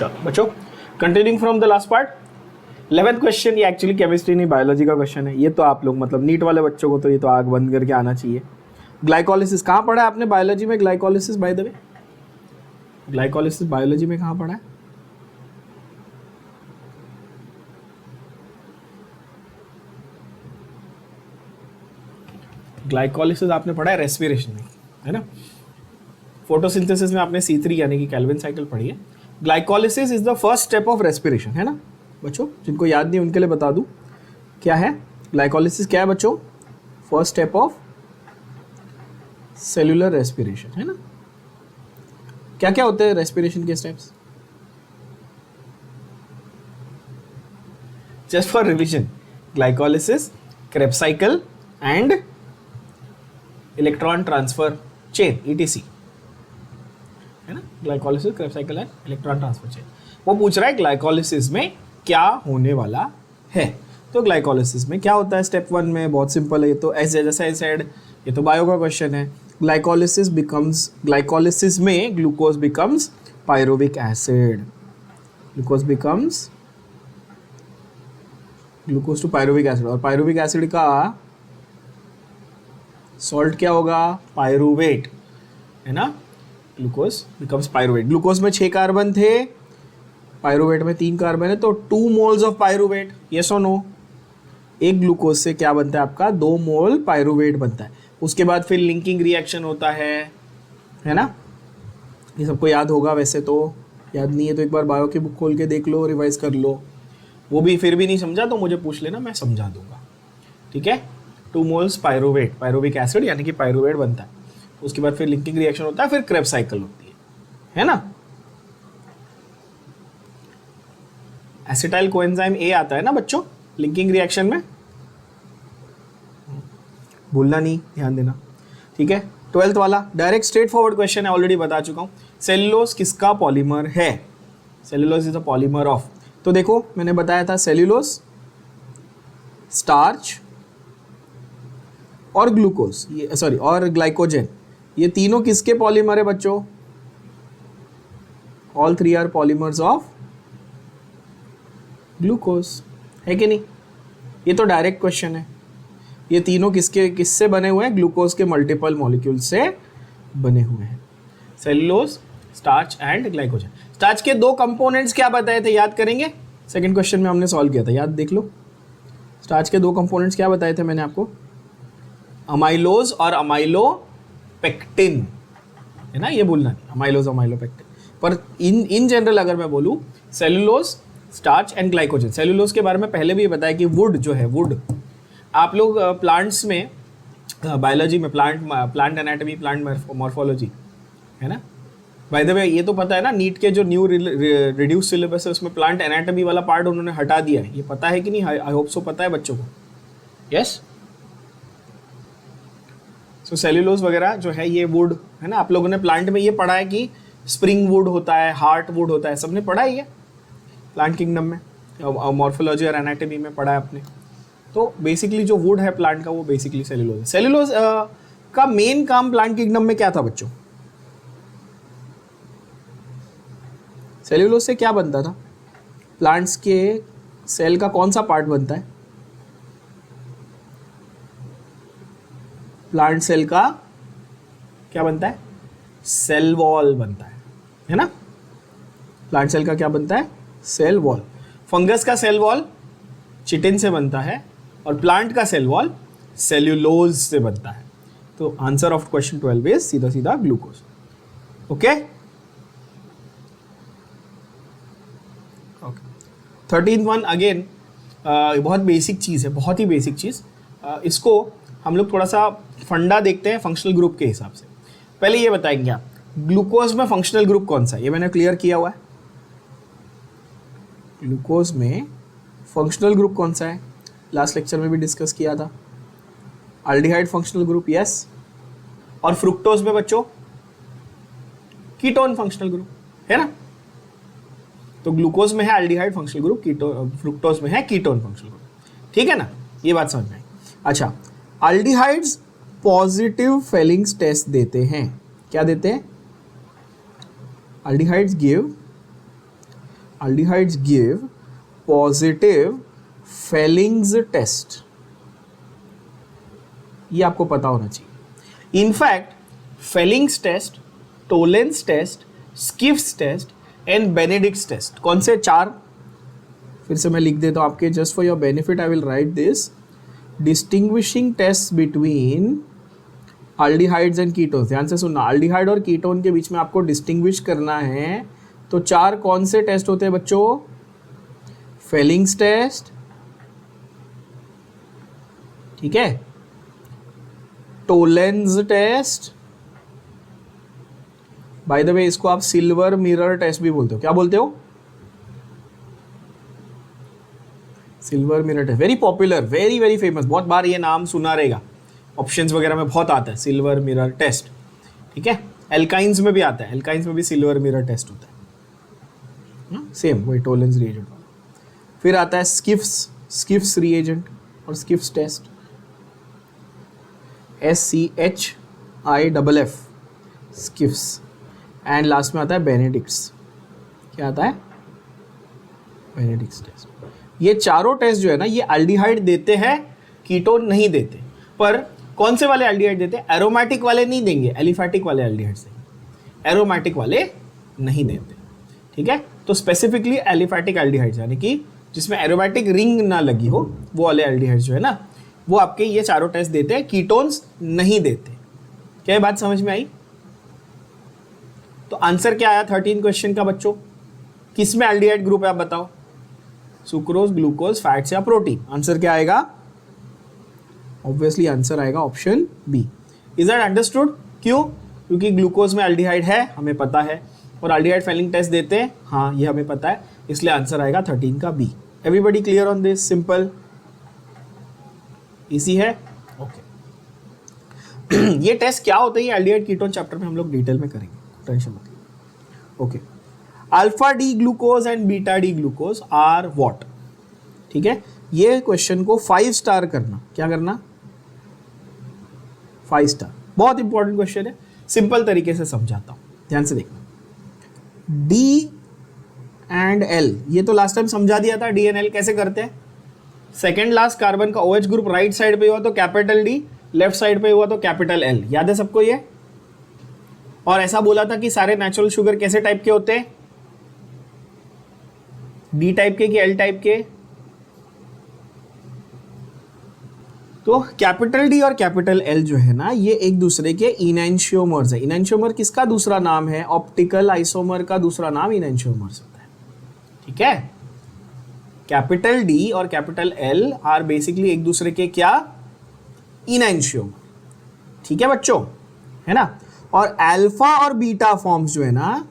चलो बच्चों, continuing from the last part, 11th question, ये एक्चुअली केमिस्ट्री नहीं बायोलॉजी का क्वेश्चन है। ये तो आप लोग मतलब नीट वाले बच्चों को तो ये तो आग बंद करके आना चाहिए। ग्लाइकोलिसिस कहाँ पढ़ा है आपने बायोलॉजी में? Glycolysis bye the way, glycolysis biology में कहाँ पढ़ा है? ग्लाइकोलिसिस आपने पढ़ा है रेस्पिरेशन में, है ना। फोटोसिंथेसिस में आपने C3 यानी कि केल्विन साइकिल पढ़ी है। Glycolysis is the first step of respiration, है ना बच्चों। जिनको याद नहीं उनके लिए बता दूं, क्या है ग्लाइकोलिसिस? क्या है बच्चों? First step of cellular respiration, है ना। क्या क्या होते हैं रेस्पिरेशन के steps? Just for revision, glycolysis, Krebs cycle and electron transfer chain, ETC, है ना। Glycolysis, Krebs cycle and electron transfer chain. वो पूछ रहा है ग्लाइकोलिसिस में क्या होने वाला है। तो ग्लाइकोलिसिस में क्या होता है स्टेप 1 में? बहुत सिंपल है ये तो, ऐसे जैसा आई सेड, ये तो बायो का क्वेश्चन है। ग्लाइकोलिसिस में glucose becomes pyruvic acid, glucose to pyruvic acid, और पायरुविक एसिड का सॉल्ट क्या होगा? पायरुवेट, है ना। Glucose becomes pyruvate. ग्लूकोज में 6 कार्बन थे, पायरुवेट में 3 कार्बन है, तो 2 मोल्स ऑफ पायरुवेट, यस और नो। एक ग्लूकोज से क्या बनता है आपका? 2 मोल पायरुवेट बनता है। उसके बाद फिर लिंकिंग रिएक्शन होता है ना। ये सबको याद होगा, वैसे तो याद नहीं है तो एक बार बायो की बुक खोल के देख लो, रिवाइज कर लो। वो भी फिर भी नहीं समझा तो मुझे पूछ लेना, मैं समझा दूंगा, ठीक है। 2 मोल्स पायरुवेट, पायरुविक एसिड यानी कि पायरुवेट बनता है। उसके बाद फिर लिंकिंग रिएक्शन होता है, फिर क्रेब्स साइकिल होती है ना। एसिटाइल कोएंजाइम A आता है ना बच्चों लिंकिंग रिएक्शन में, भूलना नहीं, ध्यान देना, ठीक है। 12th वाला डायरेक्ट स्ट्रेट फॉरवर्ड क्वेश्चन है, ऑलरेडी बता चुका हूं। सेल्यूलोज किसका पॉलीमर है? Cellulose is a polymer of, तो देखो मैंने बताया था सेल्यूलोज, स्टार्च और ग्लूकोज, ये सॉरी और ग्लाइकोजन, ये तीनों किसके पॉलीमर है बच्चों? All 3 are polymers of glucose, है कि नहीं? ये तो डायरेक्ट क्वेश्चन है। ये तीनों किससे बने हुए हैं? ग्लूकोज के मल्टीपल मॉलिक्यूल से बने हुए हैं, cellulose, starch and glycogen. Starch के 2 कंपोनेंट्स क्या बताए थे, याद करेंगे? सेकंड क्वेश्चन में हमने सॉल्व किया था, याद देख लो। स्टार्च के 2 कंपोनेंट्स क्या बताए थे मैंने आपको? अमाइलोज और अमाइलोपेक्टिन, है ना, ये भूलना नहीं, अमाइलोज अमाइलोपेक्टिन। पर इन जनरल अगर मैं बोलूं, cellulose, starch and glycogen. Cellulose के बारे में पहले भी बताया कि वुड जो है, वुड आप लोग प्लांट्स में, बायोलॉजी में, प्लांट एनाटॉमी, प्लांट मॉर्फोलॉजी, है ना। बाय द वे ये तो पता है ना, नीट के जो न्यू रिड्यूस सिलेबस है उसमें प्लांट एनाटॉमी वाला पार्ट उन्होंने हटा दिया है, ये पता है कि नहीं? आई होप सो पता है बच्चों को, यस। सो सेल्यूलोज वगैरह जो है ये वुड, है ना। आप लोगों ने प्लांट में ये पढ़ा है कि स्प्रिंग वुड होता है, हार्ट वुड होता है, सबने पढ़ा है ये प्लांट किंगडम में, मॉर्फोलॉजी और एनाटॉमी में पढ़ा है आपने। तो बेसिकली जो वुड है प्लांट का वो बेसिकली सेल्यूलोज है। सेल्यूलोज का मेन काम प्लांट किंगडम में क्या था बच्चों? सेल्यूलोज से क्या बनता था? प्लांट्स के सेल का कौन सा पार्ट बनता है? प्लांट सेल का क्या बनता है? सेल वॉल बनता है ना। प्लांट सेल का क्या बनता है? Cell wall. फंगस का सेल वॉल चिटिन से बनता है और प्लांट का सेल वॉल सेल्यूलोज से बनता है। तो आंसर ऑफ क्वेश्चन 12 इज सीधा सीधा glucose, okay. 13th one again बहुत बेसिक चीज़ है, बहुत ही बेसिक चीज़। इसको हम लोग थोड़ा सा फंडा देखते हैं फंक्शनल ग्रुप के हिसाब से। पहले ये बताएंगे आप, ग्लूकोज में फंक्शनल ग्रुप कौन सा है? ये मैंने क्लियर किया हुआ है। ग्लूकोज में फंक्शनल ग्रुप कौन सा है? लास्ट लेक्चर में भी डिस्कस किया था, अल्डिहाइड फंक्शनल ग्रुप, यस। और फ्रुक्टोज में बच्चों कीटोन फंक्शनल ग्रुप, है ना। तो ग्लूकोज में है अल्डिहाइड फंक्शनल ग्रुप, फ्रुक्टोज में है कीटोन फंक्शनल ग्रुप, ठीक है ना, ये बात समझ में आई। अच्छा, अल्डिहाइड्स पॉजिटिव फेलिंग्स टेस्ट देते हैं, क्या देते हैं? Aldehydes give aldehydes give positive Felling's test. ये आपको पता होना चाहिए. In fact Felling's test, Tollens test, Schiff's test and Benedict's test, कौन से चार, फिर से मैं लिख देता हूं आपके, just for your benefit I will write this. Distinguishing test between aldehydes and ketones. ध्यान से सुनना, अल्डिहाइड और कीटोन के बीच में आपको डिस्टिंग्विश करना है. तो चार कौन से टेस्ट होते हैं बच्चों? फेलिंग्स टेस्ट, ठीक है, Tollens test, by the way इसको आप सिल्वर मिरर टेस्ट भी बोलते हो. क्या बोलते हो? Silver mirror test, very popular, very very famous, बहुत बार ये नाम सुना रहेगा, ऑप्शंस वगैरह में बहुत आता है सिल्वर मिरर टेस्ट. ठीक है, एल्काइंस में भी आता है, एल्काइंस में भी सिल्वर मिरर टेस्ट होता है, सेम वही टोलेंस रिएजेंट वाला. फिर आता है स्किफ्स रिएजेंट और स्किफ्स टेस्ट, SCHIFF, स्किफ्स. एंड लास्ट में आता है बेनेडिक्ट्स. क्या आता है? बेनेडिक्ट्स टेस्ट. ये चारों टेस्ट जो है ना, ये अल्डिहाइड देते हैं, कीटोन नहीं देते. पर कौन से वाले अल्डिहाइड देते हैं? एरोमेटिक वाले नहीं देंगे, एलिफैटिक वाले अल्डिहाइड्स देंगे, एरोमेटिक वाले नहीं देते. ठीक है, तो स्पेसिफिकली एलिफैटिक अल्डिहाइड्स, यानी कि जिसमें एरोमेटिक रिंग ना लगी हो, वो वाले अल्डिहाइड्स जो है ना, वो आपके ये चारों टेस्ट देते हैं, कीटोन्स नहीं देते. क्या बात समझ में आई? तो आंसर क्या आया 13 क्वेश्चन का बच्चों? किस में एल्डिहाइड ग्रुप है आप बताओ? सुक्रोज, ग्लूकोज, फैट्स या प्रोटीन? आंसर क्या आएगा? ऑब्वियसली आंसर आएगा option B. Is that understood? क्यों? क्योंकि ग्लूकोज में एल्डिहाइड है, हमें पता है, और एल्डिहाइड फेलिंग टेस्ट देते हैं, हाँ ये हमें पता है, इसलिए आंसर आएगा 13 का B. Everybody clear on this? Simple, easy है. ओके. ये टेस्ट क्या होते हैं एल्डिहाइड कीटोन चैप्टर में हम लोग डिटेल में करेंगे, टेंशन मत लो. Okay. Alpha D glucose and beta D glucose are what? ठीक है, ये क्वेश्चन को 5 स्टार करना. क्या करना? 5 स्टार. बहुत इंपॉर्टेंट क्वेश्चन है, सिंपल तरीके से समझाता हूं, ध्यान से देखना. डी एंड एल, ये तो लास्ट टाइम समझा दिया था. डी एंड एल कैसे करते हैं? सेकेंड लास्ट कार्बन का OH ग्रुप राइट साइड पे हुआ तो कैपिटल डी, लेफ्ट साइड पे हुआ तो कैपिटल एल. याद है सबको ये? और ऐसा बोला था कि सारे नेचुरल शुगर कैसे टाइप के होते हैं? डी टाइप के कि एल टाइप के? तो कैपिटल डी और कैपिटल एल जो है ना, ये एक दूसरे के इनैंशियोमर्स है. इनैंशियोमर किसका दूसरा नाम है? ऑप्टिकल आइसोमर का दूसरा नाम इनैंशियोमर्स होता है. ठीक है, कैपिटल डी और कैपिटल एल आर बेसिकली एक दूसरे के क्या? इनैंशियोमर. ठीक है बच्चों, है ना. और अल्फा और बीटा फॉर्म्स जो है ना,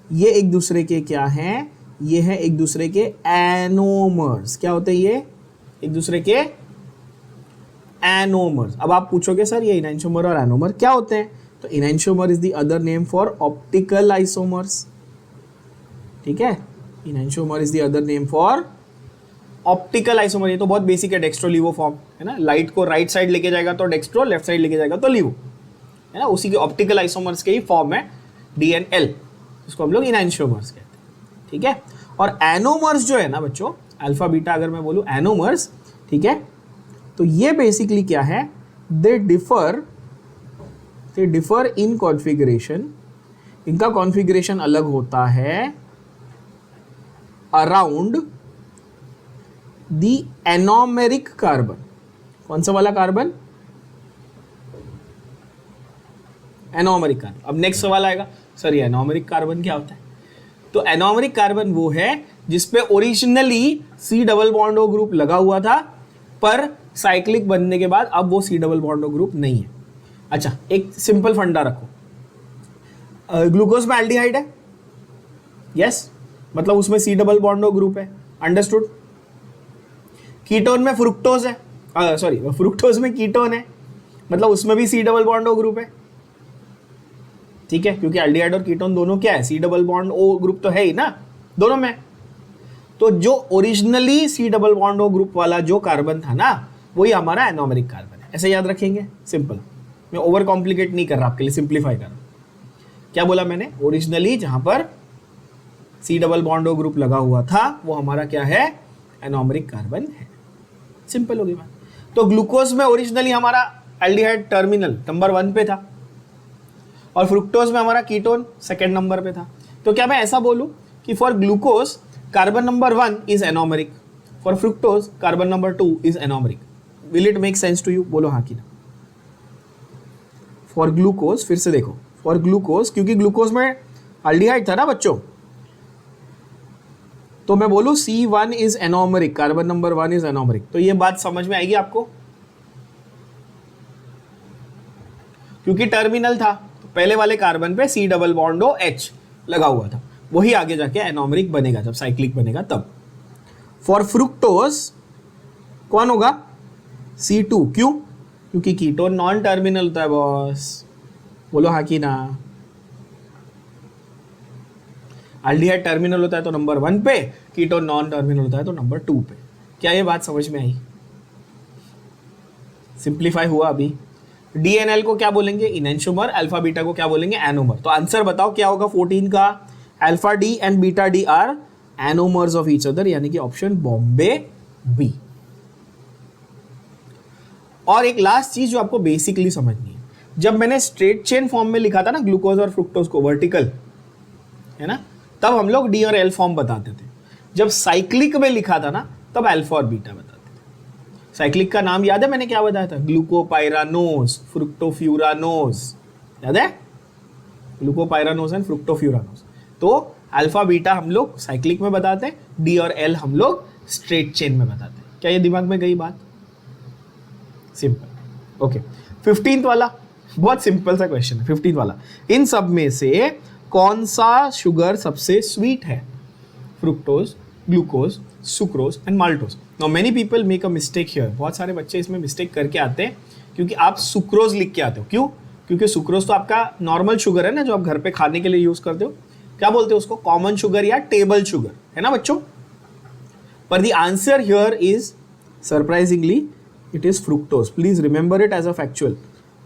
ये एक दूसरे के क्या हैं? ये है एक दूसरे के एनोमर्स. क्या होते हैं ये? एक दूसरे के एनोमर्स. अब आप पूछोगे सर ये इनैंशियोमर और एनोमर क्या होते हैं? तो enantiomer is the other name for optical isomers. ठीक है, enantiomer is the other name for optical isomer. ये तो बहुत बेसिक है, डेक्स्ट्रो लिवो फॉर्म है ना. लाइट को राइट साइड लेके जाएगा तो डेक्स्ट्रो, लेफ्ट साइड लेके जाएगा तो लिवो, है ना. उसी के ऑप्टिकल आइसोमर्स के ही फॉर्म है डी एंड एल, इसको हम लोग इनैंशियोमर्स कहते हैं. ठीक है, और एनोमर्स जो है ना बच्चों, अल्फा बीटा अगर मैं बोलूं एनोमर्स, ठीक है, तो ये बेसिकली क्या है? They differ in configuration. इनका कॉन्फ़िगरेशन अलग होता है अराउंड द एनोमेरिक कार्बन. कौन सा वाला कार्बन? Anomeric carbon. अब नेक्स्ट सवाल आएगा, सर ये एनोमेरिक कार्बन क्या होता है? तो एनोमेरिक कार्बन वो है जिसपे originally C double bond O group लगा हुआ था, पर साइक्लिक बनने के बाद अब वो C double bond O group नहीं है. अच्छा, एक सिंपल फंडा रखो. ग्लूकोज में एल्डिहाइड है, यस, मतलब उसमें C double bond O group है. अंडरस्टूड? कीटोन में फ्रुक्टोज है, सॉरी फ्रुक्टोज में कीटोन है, मतलब उसमें भी C double bond O group है. ठीक है, क्योंकि एल्डिहाइड और कीटोन दोनों क्या है? C double bond O group तो है ही ना दोनों में. तो जो originally C double bond O group वाला जो कार्बन था ना, वही हमारा एनोमेरिक कार्बन है. ऐसे याद रखेंगे, सिंपल. मैं ओवर कॉम्प्लिकेट नहीं कर रहा, आपके लिए सिंप्लीफाई कर रहा हूं. क्या बोला मैंने? ओरिजिनली जहां पर C double bond O group लगा हुआ था वो हमारा क्या है, एनोमरिक कार्बन है। सिंपल हो गई बात। तो ग्लूकोज में ओरिजिनली हमारा एल्डिहाइड टर्मिनल नंबर 1 पे था और फ्रुक्टोज में हमारा कीटोन सेकंड नंबर पे था। तो क्या मैं ऐसा बोलूं कि for glucose carbon number 1 is anomeric, for fructose carbon number 2 is anomeric. Will it make sense to you? बोलो हाँ कि ना। फॉर ग्लूकोज, फिर से देखो, फॉर ग्लूकोज, क्योंकि ग्लूकोज में एल्डिहाइड था ना बच्चों, तो मैं बोलूं C1 is anomeric, carbon number 1 is anomeric. तो ये बात समझ में आएगी आपको, क्योंकि टर्मिनल था तो पहले वाले कार्बन पे C double bond O H लगा हुआ था, वही आगे जाके एनोमरिक बनेगा जब साइक्लिक बनेगा तब। फॉर फ्रुक्टोज कौन होगा? C2। क्यों? क्योंकि कीटोन नॉन टर्मिनल होता है बॉस। बोलो हाँ कि ना। एल्डिहाइड टर्मिनल होता है तो नंबर 1 पे, कीटोन नॉन टर्मिनल होता है तो नंबर 2 पे। क्या ये बात समझ में आई? सिंप्लीफाई हुआ अभी। DNL को क्या बोलेंगे? इनेंशोमर। अल्फा बीटा को क्या बोलेंगे? एनोमर। तो आंसर बताओ क्या होगा 14 का? Alpha D and beta D R anomers of each other, यानी कि ऑप्शन बॉम्बे बी। और एक लास्ट चीज जो आपको बेसिकली समझनी है, जब मैंने स्ट्रेट चेन फॉर्म में लिखा था ना ग्लूकोज और फ्रुक्टोज को, वर्टिकल है ना, तब हम लोग डी और एल फॉर्म बताते थे। जब साइक्लिक में लिखा था ना तब अल्फा और बीटा बताते थे। साइक्लिक का नाम याद है मैंने क्या बताया था? ग्लूकोपाइरानोज, फ्रुक्टोफ्यूरानोज, याद है? Glucopyranose and fructofuranose. तो अल्फा बीटा हम लोग साइक्लिक में बताते हैं, डी और एल हम लोग स्ट्रेट चेन में बताते हैं। क्या ये दिमाग में गई बात? सिंपल। ओके, 15th वाला बहुत सिंपल सा क्वेश्चन है। 15th वाला, इन सब में से कौन सा शुगर सबसे स्वीट है? Fructose, glucose, sucrose and maltose. Now many people make a mistake here. बहुत सारे बच्चे इसमें मिस्टेक करके आते हैं क्योंकि आप सुक्रोज लिख के आते हो। क्यों? क्योंकि सुक्रोज तो आपका नॉर्मल शुगर है ना, जो आप घर पे खाने के लिए यूज करते हो। क्या बोलते हो उसको? कॉमन शुगर या टेबल शुगर, है ना बच्चों? पर the answer here is surprisingly it is fructose. Please remember it as a factual.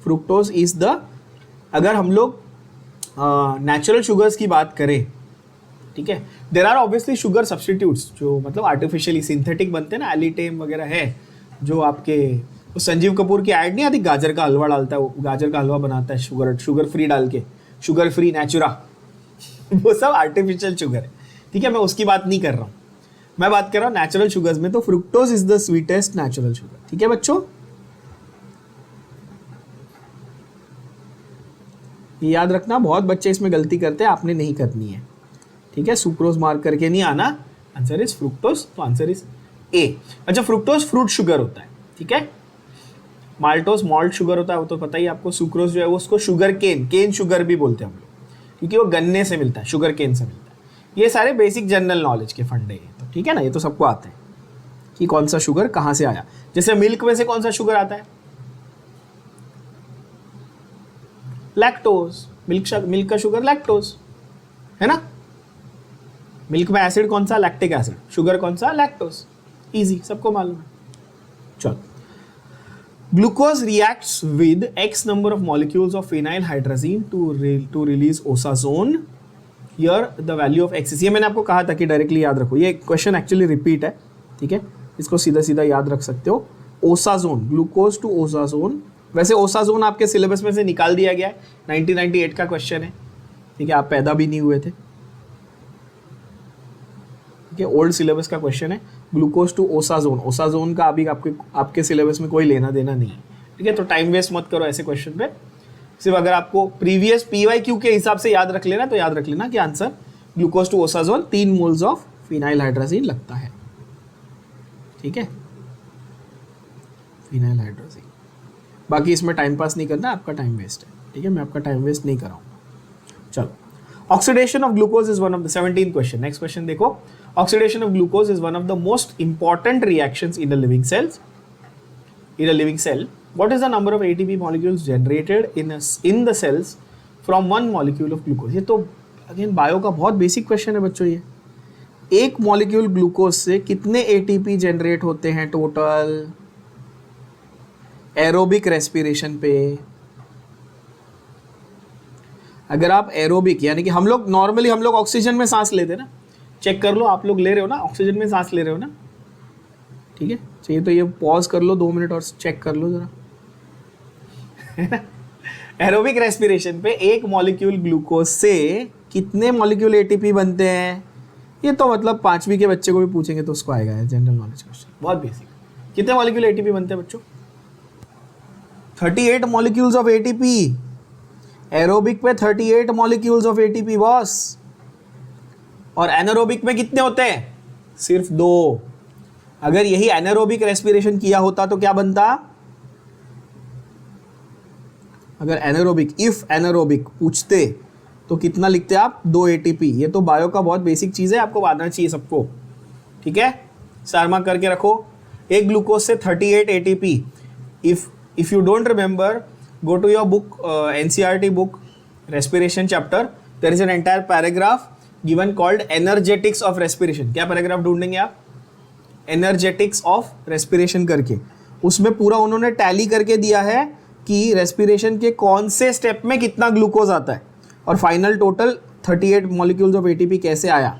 Fructose is the, अगर हम लोग नेचुरल शुगर्स की बात करें, ठीक है, there are obviously sugar substitutes जो मतलब आर्टिफिशियली सिंथेटिक बनते हैं ना, एलिटेम वगैरह है, जो आपके संजीव कपूर की ऐड नहीं आती, गाजर का हलवा डालता है, वो गाजर का हलवा बनाता है शुगर फ्री डाल के, शुगर फ्री नेचुरा, वो सब आर्टिफिशियल शुगर है। ठीक है, मैं उसकी बात नहीं कर रहा हूँ, मैं बात कर रहा हूँ नेचुरल शुगर्स में। तो fructose is the sweetest natural sugar. ठीक है बच्चों, ये याद रखना। बहुत बच्चे इसमें गलती करते हैं, आपने नहीं करनी है। ठीक है, सुक्रोज मार्क करके नहीं आना। आंसर इज फ्रुक्टोज, तो आंसर इज ए। अच्छा, फ्रुक्टोज फ्रूट शुगर होता है, ठीक है। माल्टोज मॉल्ट शुगर होता है, वो तो पता ही आपको। सुक्रोज जो है वो उसको शुगर केन शुगर भी बोलते हैं हम लोग, क्योंकि वो गन्ने से मिलता है, शुगर केन से मिलता है। ये सारे बेसिक जनरल नॉलेज के फंडे हैं, तो ठीक है ना, ये तो सबको आते हैं कि कौन सा शुगर कहाँ से आया। जैसे मिल्क में से कौन सा शुगर आता है? लैक्टोज। मिल्क का शुगर लैक्टोज है ना। मिल्क में एसिड कौन सा? Lactic acid. शुगर कौन सा? लैक्टोज। इजी, सबको मालूम है। चलो, glucose reacts with x number of molecules of phenyl hydrazine to release osazone. Here the value of x। ये मैंने आपको कहा था कि डायरेक्टली याद रखो, ये क्वेश्चन एक्चुअली रिपीट है, ठीक है, इसको सीधा सीधा याद रख सकते हो। Osazone, glucose to osazone. वैसे ओसाजोन आपके सिलेबस में से निकाल दिया गया है, 1998 का क्वेश्चन है, ठीक है, आप पैदा भी नहीं हुए थे, ठीक है, ओल्ड सिलेबस का क्वेश्चन है। ग्लूकोज टू ओसाजोन, ओसाजोन का अभी आपके सिलेबस में कोई लेना देना नहीं है, ठीक है, तो टाइम वेस्ट मत करो ऐसे क्वेश्चन पे। सिर्फ अगर आपको प्रीवियस PYQ के हिसाब से याद रख लेना, तो याद रख लेना कि answer glucose to osazone 3 moles of phenyl hydrazine लगता है, ठीक है, फिनाइल हाइड्रोजीन। बाकी इसमें टाइम पास नहीं करना, आपका टाइम वेस्ट है, ठीक है, मैं आपका टाइम वेस्ट नहीं कराऊंगा। चलो, oxidation of glucose is one of the 17th question. Next question देखो, oxidation of glucose is one of the most important reactions in the living cells. In a living cell, what is the number of ATP molecules generated in the cells from one molecule of glucose? ये तो again bio का बहुत basic question है बच्चों। ये एक molecule glucose से कितने ATP जनरेट होते हैं टोटल एरोबिक रेस्पिरेशन पे? अगर आप एरोबिक, यानी कि हम लोग नॉर्मली ऑक्सीजन में सांस लेते हैं ना, चेक कर लो, आप लोग ले रहे हो ना, ऑक्सीजन में सांस ले रहे हो ना, ठीक है, चाहिए तो ये पॉज कर लो 2 मिनट और चेक कर लो जरा। एरोबिक रेस्पिरेशन पे एक मॉलिक्यूल ग्लूकोज से कितने मॉलिक्यूल एटीपी बनते हैं? ये तो मतलब 5वीं के बच्चे को भी पूछेंगे तो उसको आएगा, जनरल नॉलेज क्वेश्चन, बहुत बेसिक। कितने मॉलिक्यूल एटीपी बनते हैं बच्चों? 38 मॉलिक्यूल्स ऑफ एटीपी। एरोबिक पे 38 मॉलिक्यूल्स ऑफ एटीपी बॉस। और एनारोबिक में कितने होते हैं? सिर्फ 2। अगर यही एनारोबिक रेस्पिरेशन किया होता तो क्या बनता? अगर एनारोबिक, इफ एनारोबिक पूछते तो कितना लिखते आप? 2 एटीपी। ये तो बायो का बहुत बेसिक चीज है, आपको आना चाहिए सबको, ठीक है, सारमा करके रखो। एक ग्लूकोज से 38 ATP. If you don't remember, go to your book, NCERT book, respiration chapter, there is an entire paragraph given called energetics of respiration. क्या पैराग्राफ ढूंढेंगे आप? एनर्जेटिक्स ऑफ रेस्पिरेशन करके। उसमें पूरा उन्होंने टैली करके दिया है कि रेस्पिरेशन के कौन से स्टेप में कितना ग्लूकोज आता है, और final total 38 molecules of ATP कैसे आया।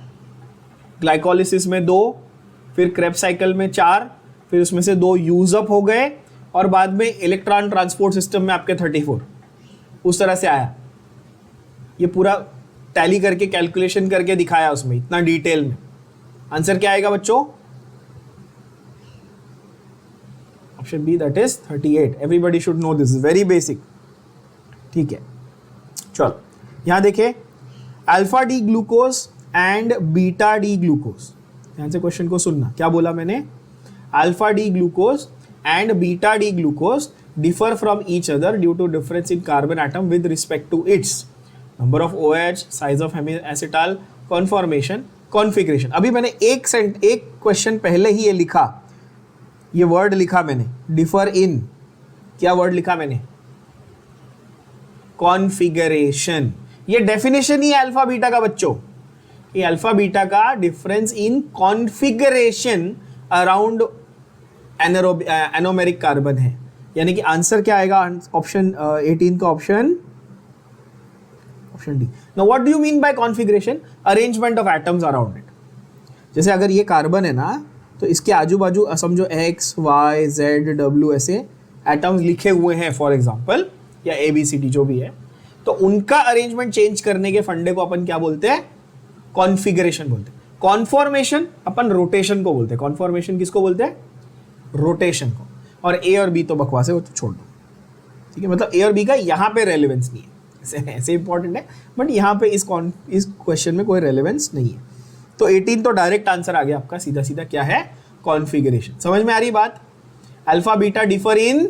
ग्लाइकोलिसिस में 2, फिर क्रेब्स साइकिल में 4, फिर उसमें से 2 यूज अप हो गए, और बाद में इलेक्ट्रॉन ट्रांसपोर्ट सिस्टम में आपके 34, उस तरह से आया। ये पूरा टैली करके कैलकुलेशन करके दिखाया उसमें इतना डिटेल में। आंसर क्या आएगा बच्चों? Option B, that is 38। Everybody should know this, is very basic, ठीक है। चलो यहां देखें, alpha D glucose and beta D glucose. ध्यान से क्वेश्चन को सुनना, क्या बोला मैंने? Alpha D glucose and beta D glucose differ from each other due to difference in carbon atom with respect to its number of OH, size of acetal, conformation, configuration। अभी मैंने एक क्वेश्चन पहले ही ये लिखा, ये वर्ड लिखा मैंने, differ in, क्या वर्ड लिखा मैंने? कॉन्फ़िगरेशन। ये डेफिनेशन ही है अल्फा बीटा का बच्चों। ये अल्फा बीटा का difference in configuration around anomeric carbon है। यानी कि आंसर क्या आएगा? ऑप्शन 18 का option D. Now what do you mean by configuration? Arrangement of atoms around it. जैसे अगर ये कार्बन है ना, तो इसके आजू बाजू समझो एक्स, वाई, जेड, डब्ल्यू ऐसे एटम्स लिखे हुए हैं फॉर एग्जाम्पल, या ABCD जो भी है, तो उनका अरेंजमेंट चेंज करने के फंडे को अपन क्या बोलते हैं? कॉन्फ़िगरेशन बोलते हैं। कॉन्फॉर्मेशन अपन रोटेशन को बोलते हैं। कॉन्फॉर्मेशन किसको बोलते हैं? रोटेशन को। और ए और बी तो बकवास है, वो तो छोड़ दो, ठीक है। मतलब ए और बी का यहाँ पे रेलेवेंस नहीं है, ऐसे इंपॉर्टेंट है, बट यहाँ पे इस क्वेश्चन में कोई रेलेवेंस नहीं है। तो 18 तो डायरेक्ट आंसर आ गया आपका, सीधा सीधा क्या है? कॉन्फ़िगरेशन। समझ में आ रही बात? Alpha beta differ in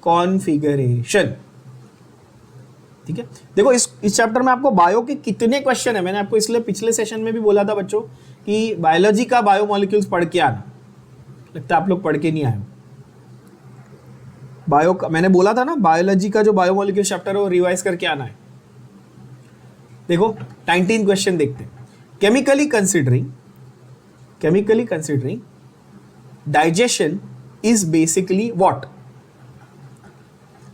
configuration, ठीक है। देखो इस चैप्टर में आपको बायो के कितने क्वेश्चन है, मैंने आपको इसलिए पिछले सेशन में भी बोला था बच्चों कि बायोलॉजी का बायोमोलिक्यूल्स पढ़ के आना। लगता है आप लोग पढ़ के नहीं आए हो। बायो का मैंने बोला था ना, बायोलॉजी का जो बायोमोलिक्यूल चैप्टर है वो रिवाइज करके आना है। देखो 19 क्वेश्चन देखते हैं। Chemically considering digestion is basically what?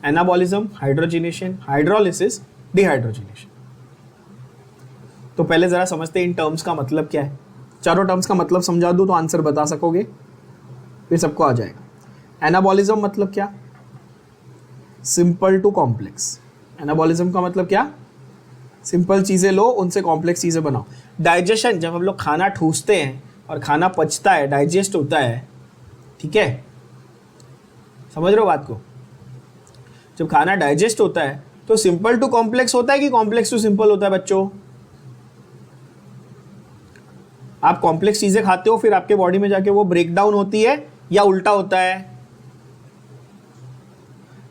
Anabolism, hydrogenation, hydrolysis, dehydrogenation. तो पहले जरा समझते हैं इन टर्म्स का मतलब क्या है। चारों टर्म्स का मतलब समझा दूं तो आंसर बता सकोगे, फिर सबको आ जाएगा। एनाबॉलिज्म मतलब क्या? Simple to complex. एनाबॉलिज्म का मतलब क्या? सिंपल चीजें लो, उनसे कॉम्प्लेक्स चीजें बनाओ। डाइजेशन, जब हम लोग खाना ठूसते हैं और खाना पचता है, डाइजेस्ट होता है, ठीक है, समझ रहे हो बात को? जब खाना डाइजेस्ट होता है तो सिंपल टू कॉम्प्लेक्स होता है कि कॉम्प्लेक्स टू सिंपल होता है बच्चों? आप कॉम्प्लेक्स चीजें खाते हो, फिर आपके बॉडी में जाके वो ब्रेक डाउन होती है, या उल्टा होता है?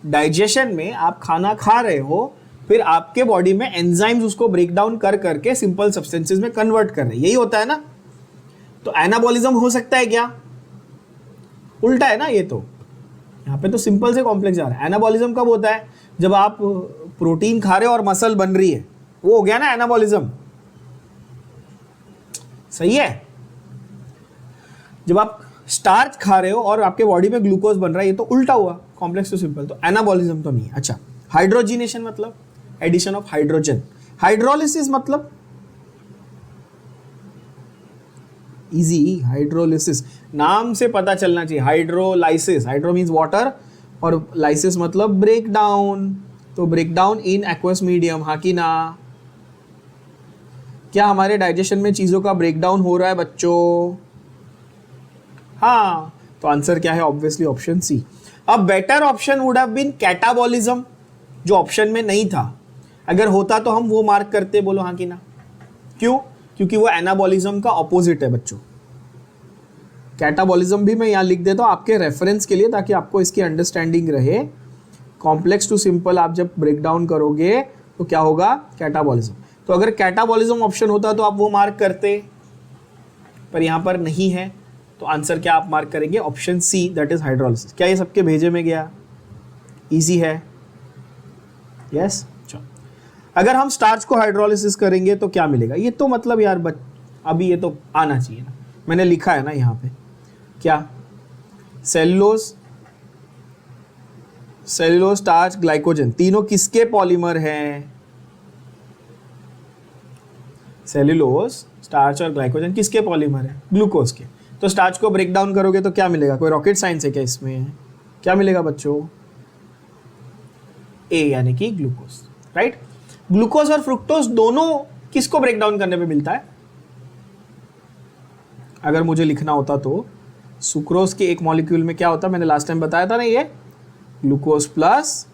डाइजेशन में आप खाना खा रहे हो, फिर आपके बॉडी में एंजाइम्स उसको ब्रेक डाउन कर करके सिंपल सब्सटेंसेस में कन्वर्ट कर रहे हैं, यही होता है ना। तो एनाबॉलिज्म हो सकता है क्या? उल्टा है ना ये तो। यहाँ पे तो सिंपल से कॉम्प्लेक्स जा रहा है। एनाबॉलिज्म कब होता है? जब आप प्रोटीन खा रहे हो और मसल बन रही है, वो हो गया ना एनाबॉलिज्म। सही है? जब आप स्टार्च खा रहे हो और आपके बॉडी में ग्लूकोज बन रहा है, ये तो उल्टा हुआ, कॉम्प्लेक्स टू सिंपल। तो एनाबॉलिज्म तो नहीं है। अच्छा, हाइड्रोजिनेशन मतलब एडिशन ऑफ हाइड्रोजन। हाइड्रोलिसिस मतलब इजी, हाइड्रोलिसिस, नाम से पता चलना चाहिए। हाइड्रोलाइसिस, हाइड्रो मीन्स वाटर और लाइसिस मतलब ब्रेक डाउन, तो break down in aqueous medium, हाँ कि ना? क्या हमारे डाइजेशन में चीज़ों का ब्रेक डाउन हो रहा है बच्चों? हाँ, तो आंसर क्या है? Obviously option C. अब better option would have been catabolism, जो ऑप्शन में नहीं था। अगर होता तो हम वो मार्क करते, बोलो हाँ कि ना? क्यों? क्योंकि वो एनाबॉलिज्म का ऑपोजिट है बच्चों। कैटाबॉलिज्म भी मैं यहाँ लिख देता हूँ आपके रेफरेंस के लिए, ताकि आपको इसकी अंडरस्टैंडिंग रहे। कॉम्प्लेक्स टू सिंपल आप जब ब्रेक डाउन करोगे तो क्या होगा? कैटाबॉलिज्म। तो अगर कैटाबॉलिज्म ऑप्शन होता तो आप वो मार्क करते, पर यहाँ पर नहीं है, तो आंसर क्या आप मार्क करेंगे? Option C, that is hydrolysis. क्या ये सबके भेजे में गया? इजी है, यस। चलो, अगर हम स्टार्च को हाइड्रोलिसिस करेंगे तो क्या मिलेगा? ये तो मतलब यार अभी ये तो आना चाहिए ना, मैंने लिखा है ना यहाँ पे, क्या? सेलुलोज, सेलुलोज, स्टार्च, ग्लाइकोजन, तीनों किसके पॉलीमर हैं? सेलुलोज, स्टार्च और ग्लाइकोजन किसके पॉलीमर है? ग्लूकोज के। तो स्टार्च को ब्रेक डाउन करोगे तो क्या मिलेगा? कोई रॉकेट साइंस है क्या इसमें? क्या मिलेगा बच्चों? ए, यानी कि ग्लूकोज, राइट? ग्लूकोज और फ्रुक्टोज दोनों किसको ब्रेक डाउन करने पे मिलता है? अगर मुझे लिखना होता तो सुक्रोज के एक मॉलिक्यूल में क्या होता? मैंने लास्ट टाइम बताया था ना, ये ग्लूकोज प्लस।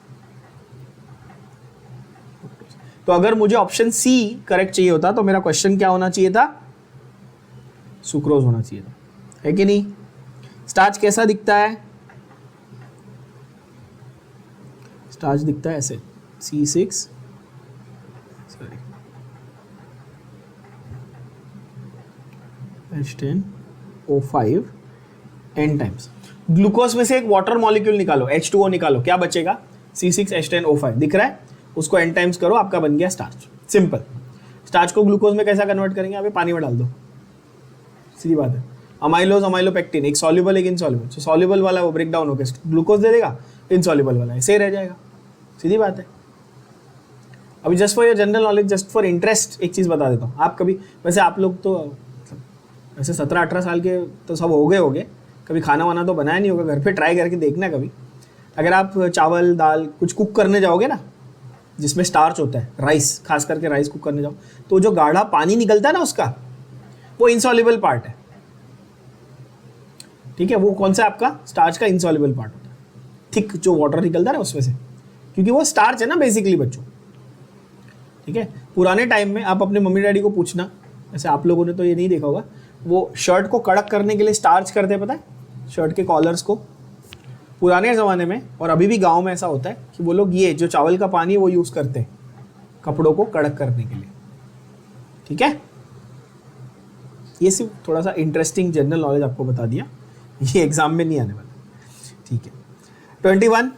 तो अगर मुझे ऑप्शन सी करेक्ट चाहिए होता तो मेरा क्वेश्चन क्या होना चाहिए था? सुक्रोज होना चाहिए था, है कि नहीं? स्टार्च कैसा दिखता है? स्टार्च दिखता है ऐसे, C6 H10O5 n times. Glucose में से एक वाटर मॉलिक्यूल निकालो, H2O निकालो, क्या बचेगा? C6H10O5 दिख रहा है, उसको n टाइम्स करो, आपका बन गया स्टार्च। सिंपल। स्टार्च को ग्लूकोज में कैसा कन्वर्ट करेंगे? आप पानी में डाल दो, सीधी बात है। अमाइलोज, अमाइलोपेक्टिन, एक सॉल्युबल एक इनसॉल्युबल, तो सॉल्युबल वाला वो ब्रेक डाउन होकर ग्लूकोज दे देगा, इनसॉल्युबल वाला ऐसे ही रह जाएगा, सीधी बात है। अभी just for your general knowledge, just for interest एक चीज़ बता देता हूँ। आप कभी, वैसे आप लोग तो वैसे 17-18 साल के तो सब हो गए, कभी खाना वाना तो बनाया नहीं होगा, घर पे ट्राई करके देखना कभी। अगर आप चावल दाल कुछ कुक करने जाओगे ना, जिसमें स्टार्च होता है, राइस, खास करके राइस कुक करने जाओ, तो जो गाढ़ा पानी निकलता है ना उसका, वो इनसॉल्युबल पार्ट है, ठीक है? वो कौन सा आपका? स्टार्च का इनसॉल्युबल पार्ट होता है, थिक जो वाटर निकलता है ना उसमें से, क्योंकि वो स्टार्च है ना बेसिकली बच्चों, ठीक है? पुराने टाइम में आप अपने मम्मी डैडी को पूछना, ऐसे आप लोगों ने तो ये नहीं देखा होगा, वो शर्ट को कड़क करने के लिए स्टार्च करते हैं, पता है? शर्ट के कॉलर्स को पुराने ज़माने में, और अभी भी गांव में ऐसा होता है कि वो लोग ये जो चावल का पानी है वो यूज़ करते हैं कपड़ों को कड़क करने के लिए, ठीक है? ये सिर्फ थोड़ा सा इंटरेस्टिंग जनरल नॉलेज आपको बता दिया, ये एग्जाम में नहीं आने वाला, ठीक है? 21,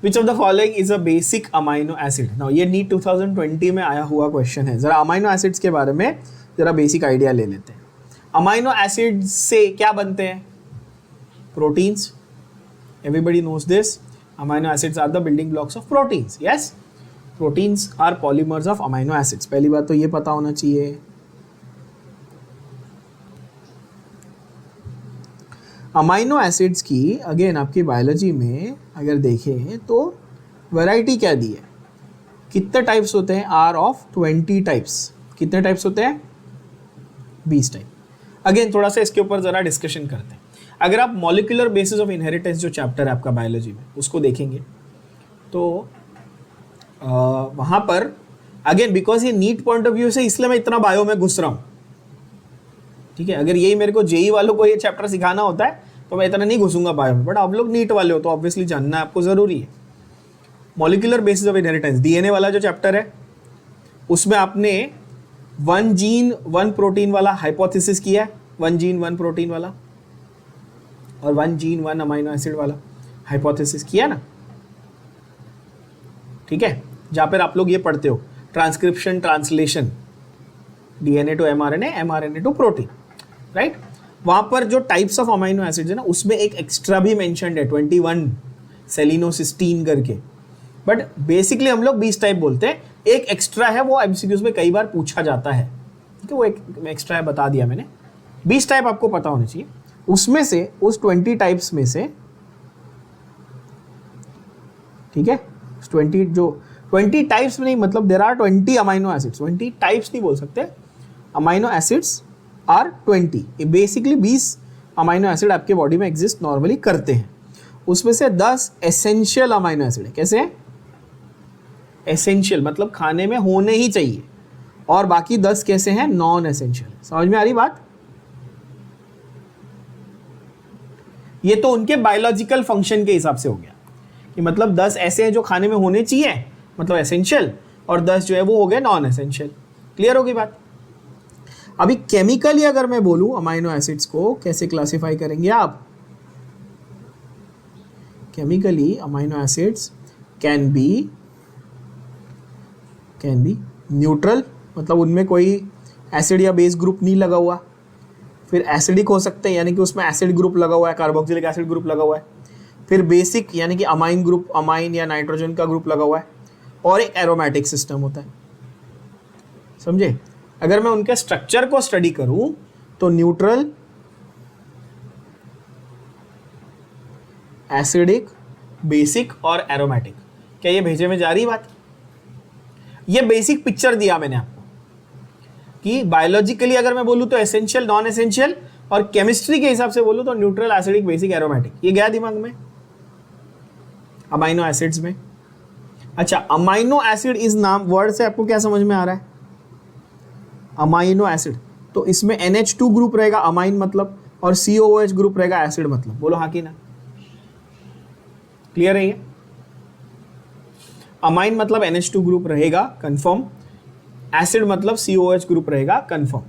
विच of the following is a basic amino acid? Now ये नीट 2020 में आया हुआ क्वेश्चन है। जरा अमाइनो एसिड्स के बारे में जरा बेसिक आइडिया ले लेते हैं। अमाइनो एसिड से क्या बनते हैं? Proteins. Everybody knows this, amino acids are the building blocks of proteins. Yes, proteins are polymers of amino acids. पहली बात तो ये पता होना चाहिए। अमाइनो एसिड्स की अगेन आपकी बायोलॉजी में अगर देखें तो वैरायटी क्या दी है? कितने टाइप्स होते हैं? Are of 20 types. कितने टाइप्स होते हैं? 20 टाइप। अगेन थोड़ा सा इसके ऊपर ज़रा डिस्कशन करते हैं। अगर आप मॉलिक्यूलर बेसिस ऑफ इनहेरिटेंस जो चैप्टर है आपका बायोलॉजी में उसको देखेंगे तो वहाँ पर अगेन बिकॉज ये नीट पॉइंट ऑफ व्यू से, इसलिए मैं इतना बायो में घुस रहा हूँ, ठीक है? अगर यही मेरे को जेई वालों को ये चैप्टर सिखाना होता है तो मैं इतना नहीं घुसूंगा बायो में, बट आप लोग नीट वाले हो तो ऑब्वियसली जानना आपको ज़रूरी है। Molecular basis of inheritance, DNA वाला जो चैप्टर है उसमें आपने 1 जीन 1 प्रोटीन वाला हाइपोथेसिस किया है, 1 जीन 1 प्रोटीन वाला, और 1 जीन 1 अमाइनो एसिड वाला हाइपोथेसिस किया ना, ठीक है? जहाँ पर आप लोग ये पढ़ते हो transcription translation, DNA to mRNA, mRNA to protein, right? वहाँ पर जो टाइप्स ऑफ अमाइनो एसिड्स है ना उसमें एक एक्स्ट्रा भी मेंशन्ड है 21 सेलिनोसिस्टीन करके, बट बेसिकली हम लोग 20 टाइप बोलते हैं। एक एक्स्ट्रा है, वो एमसीक्यूज में कई बार पूछा जाता है, ठीक है? वो एक एक्स्ट्रा है, बता दिया मैंने, 20 टाइप आपको पता होने चाहिए, उसमें से उस 20 टाइप्स में से, ठीक है, 20 टाइप्स में नहीं, मतलब there are 20 amino acids, 20 types नहीं बोल सकते, amino acids are 20, basically 20 amino acid आपके बॉडी में एग्जिस्ट नॉर्मली करते हैं। उसमें से 10 एसेंशियल अमाइनो एसिड है। कैसे? एसेंशियल मतलब खाने में होने ही चाहिए, और बाकी 10 कैसे हैं? Non essential. समझ में आ रही बात? ये तो उनके बायोलॉजिकल फंक्शन के हिसाब से हो गया कि मतलब 10 ऐसे हैं जो खाने में होने चाहिए, मतलब एसेंशियल, और 10 जो है वो हो गए नॉन एसेंशियल। क्लियर होगी बात? अभी केमिकली अगर मैं बोलूं अमाइनो एसिड्स को कैसे क्लासिफाई करेंगे आप? Chemically amino acids can be neutral, मतलब उनमें कोई एसिड या बेस ग्रुप नहीं लगा हुआ। फिर एसिडिक हो सकते हैं, यानी कि उसमें एसिड ग्रुप लगा हुआ है, कार्बोक्सिलिक एसिड ग्रुप लगा हुआ है। फिर बेसिक यानी कि अमाइन ग्रुप, अमाइन या नाइट्रोजन का ग्रुप लगा हुआ है, और एक एरोमेटिक सिस्टम होता है। समझे? अगर मैं उनके स्ट्रक्चर को स्टडी करूं तो न्यूट्रल, एसिडिक, बेसिक और एरोमेटिक। क्या ये भेजे में जा रही बात? ये बेसिक पिक्चर दिया मैंने आपको कि बायोलॉजिकली अगर मैं बोलूं तो एसेंशियल, नॉन एसेंशियल, और केमिस्ट्री के हिसाब से बोलूं तो न्यूट्रल, एसिडिक, बेसिक, एरोमेटिक। ये गया दिमाग में अमाइनो एसिड्स में। अच्छा, अमाइनो एसिड इस नाम वर्ड से आपको क्या समझ में आ रहा है? अमाइनो एसिड, तो इसमें NH2 ग्रुप रहेगा, अमाइन मतलब, और COOH ग्रुप रहेगा, एसिड मतलब। बोलो हाँ कि ना? क्लियर है ये? अमाइन मतलब NH2 ग्रुप रहेगा, कंफर्म। एसिड मतलब COOH ग्रुप रहेगा, कंफर्म।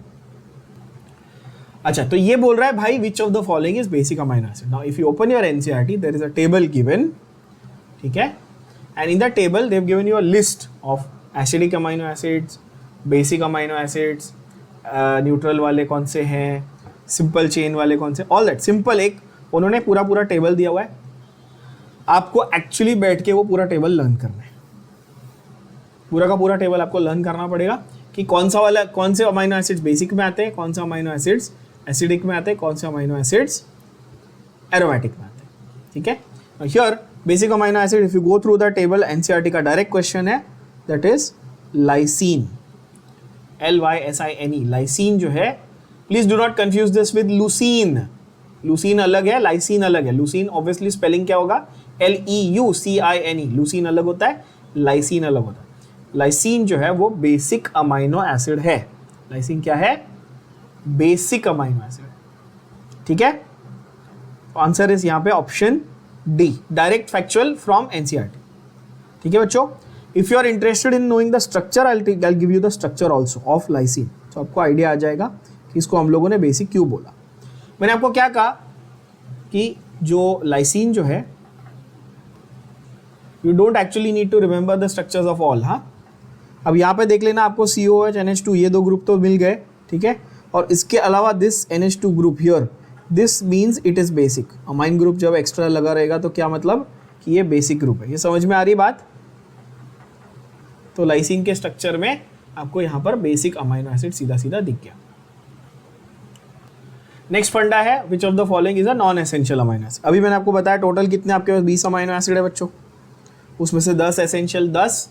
अच्छा, तो ये बोल रहा है भाई which of the following is basic amino acid. Now if you open your NCERT, there is a table given, ठीक है, and in the table they have given you a list of acidic amino acids, basic amino acids, neutral वाले कौन से हैं, simple chain वाले कौन से, all that. Simple एक उन्होंने पूरा टेबल दिया हुआ है, आपको एक्चुअली बैठ के वो पूरा टेबल लर्न करना है। पूरा का पूरा टेबल आपको लर्न करना पड़ेगा कि कौन से अमाइनो एसिड्स बेसिक में आते हैं, कौन से अमाइनो एसिड्स एसिडिक में आते हैं, कौन से अमाइनो एसिड्स एरोमेटिक में आते हैं। ठीक है, here basic amino acid, if you go through the table, NCERT का डायरेक्ट क्वेश्चन है, that is lysine, LYSINE। Lysine जो है, please do not confuse this with leucine. Leucine अलग है, लाइसीन अलग है। लूसीन ऑब्वियसली स्पेलिंग क्या होगा? LEUCINE। लूसीन अलग होता है, लाइसीन अलग होता है। लाइसीन जो है वो बेसिक अमाइनो एसिड है। लाइसीन क्या है? Basic amino acid. ठीक है, आंसर इज यहां पे option D, direct factual from NCERT। ठीक है बच्चों, if you are interested in knowing the structure, I will give you the structure also of lysine, तो आपको आइडिया आ जाएगा कि इसको हम लोगों ने बेसिक क्यों बोला। मैंने आपको क्या कहा कि जो लाइसीन जो है, you don't actually need to remember the structures of all. हाँ, अब यहाँ पे देख लेना, आपको COOH, NH2 ये दो ग्रुप तो मिल गए, ठीक है, और इसके अलावा this NH2 group here, this means it is basic. Amine group जब एक्स्ट्रा लगा रहेगा तो क्या मतलब कि ये बेसिक ग्रुप है। ये समझ में आ रही बात? तो लाइसीन के स्ट्रक्चर में आपको यहाँ पर बेसिक अमाइनो एसिड सीधा सीधा दिख गया। नेक्स्ट फंडा है, which of the following is a non essential amino acid. अभी मैंने आपको बताया टोटल कितने आपके पास 20 अमाइनो एसिड है बच्चों, उसमें से 10 एसेंशियल, 10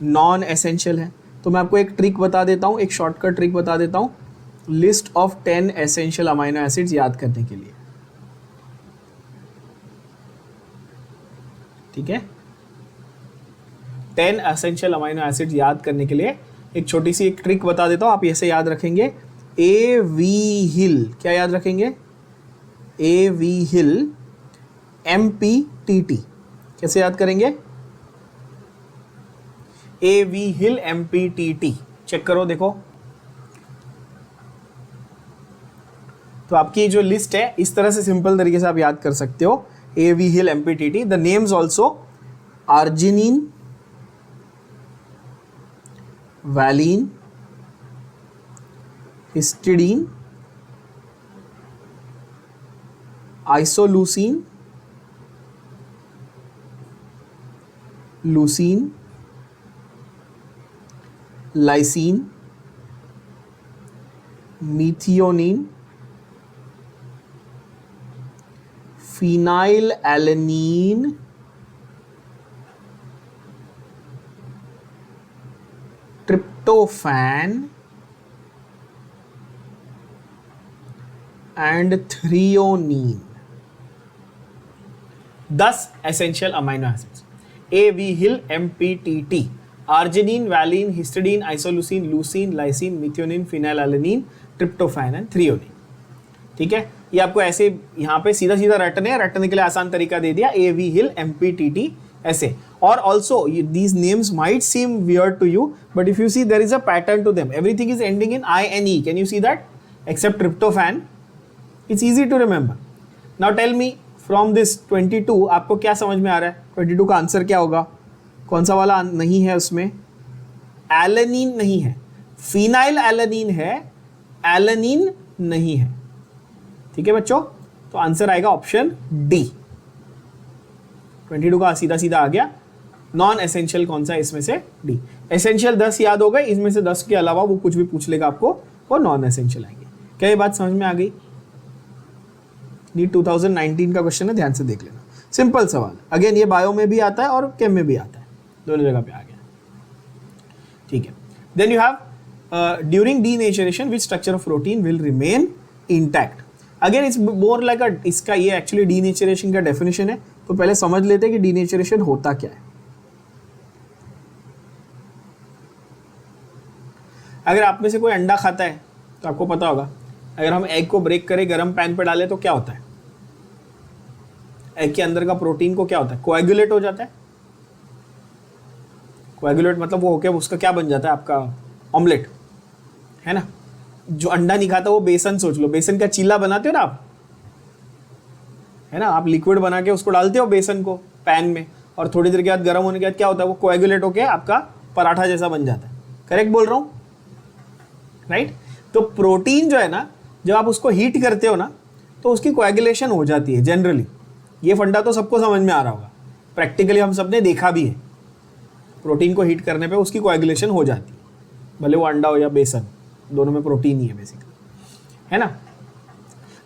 नॉन एसेंशियल है। तो मैं आपको एक ट्रिक बता देता हूँ, एक शॉर्टकट ट्रिक बता देता हूँ, list of 10 essential amino acids याद करने के लिए। ठीक है, 10 एसेंशियल अमाइनो एसिड्स याद करने के लिए एक छोटी सी एक ट्रिक बता देता हूँ। आप ऐसे याद रखेंगे, AV हिल, क्या याद रखेंगे? AV HIL MPTT। कैसे याद करेंगे? AV HIL MPTT। चेक करो, देखो तो आपकी जो लिस्ट है इस तरह से सिंपल तरीके से आप याद कर सकते हो। AV HIL MPTT, the names also arginine, valine, histidine, isoleucine, leucine, lysine, methionine, phenylalanine tryptophan and threonine, 10 essential amino acids. AV-HIL MPTT, arginine, valine, histidine, isoleucine, leucine, lysine, methionine, phenylalanine, tryptophan and threonine. ठीक है, ये आपको ऐसे यहाँ पे सीधा सीधा रटने के लिए आसान तरीका दे दिया, AV-HIL MPTT ऐसे। और also these names might seem weird to you, but if you see there is a pattern to them. Everything is ending in INE. Can you see that? Except tryptophan. It's easy to remember. Now tell me from this 22 आपको क्या समझ में आ रहा है? 22 का answer क्या होगा? कौन सा वाला नहीं है उसमें? एलेनीन नहीं है, फिनाइल एलेनीन है, एलेनीन नहीं है। ठीक है बच्चों, तो आंसर आएगा ऑप्शन डी। 22 का सीधा सीधा आ गया। नॉन एसेंशियल कौन सा है इसमें से? डी। एसेंशियल 10 याद हो गए, इसमें से 10 के अलावा वो कुछ भी पूछ लेगा आपको, वो नॉन एसेंशियल आएंगे। क्या ये बात समझ में आ गई? नीट 2019 का क्वेश्चन है, ध्यान से देख लेना, सिंपल सवाल। अगेन ये बायो में भी आता है और केम में भी आता है, दोनों जगह पे आ गया। ठीक है, then you have during denaturation which structure of protein will remain intact. Again it's more like a, इसका ये एक्चुअली डीनेचरेशन का डेफिनेशन है, तो पहले समझ लेते हैं कि डीनेचरेशन होता क्या है। अगर आप में से कोई अंडा खाता है तो आपको पता होगा, अगर हम एग को ब्रेक करें, गर्म पैन पे डालें तो क्या होता है? एग के अंदर का प्रोटीन को क्या होता है? कोएगुलेट हो जाता है। कोएगुलेट मतलब वो होके उसका क्या बन जाता है? आपका ऑमलेट, है ना। जो अंडा नहीं खाता वो बेसन सोच लो, बेसन का चीला बनाते हो ना आप, है ना, आप लिक्विड बना के उसको डालते हो बेसन को पैन में, और थोड़ी देर के बाद गर्म होने के बाद क्या होता है? वो कोएगुलेट होके आपका पराठा जैसा बन जाता है। करेक्ट बोल रहा हूँ, राइट? तो प्रोटीन जो है ना, जब आप उसको हीट करते हो ना, तो उसकी कोएगुलेशन हो जाती है जनरली। ये फंडा तो सबको समझ में आ रहा होगा, प्रैक्टिकली हम सबने देखा भी है। प्रोटीन को हीट करने पे उसकी कोएगुलेशन हो जाती है, भले वो अंडा हो या बेसन, दोनों में प्रोटीन ही है बेसिकली, है ना।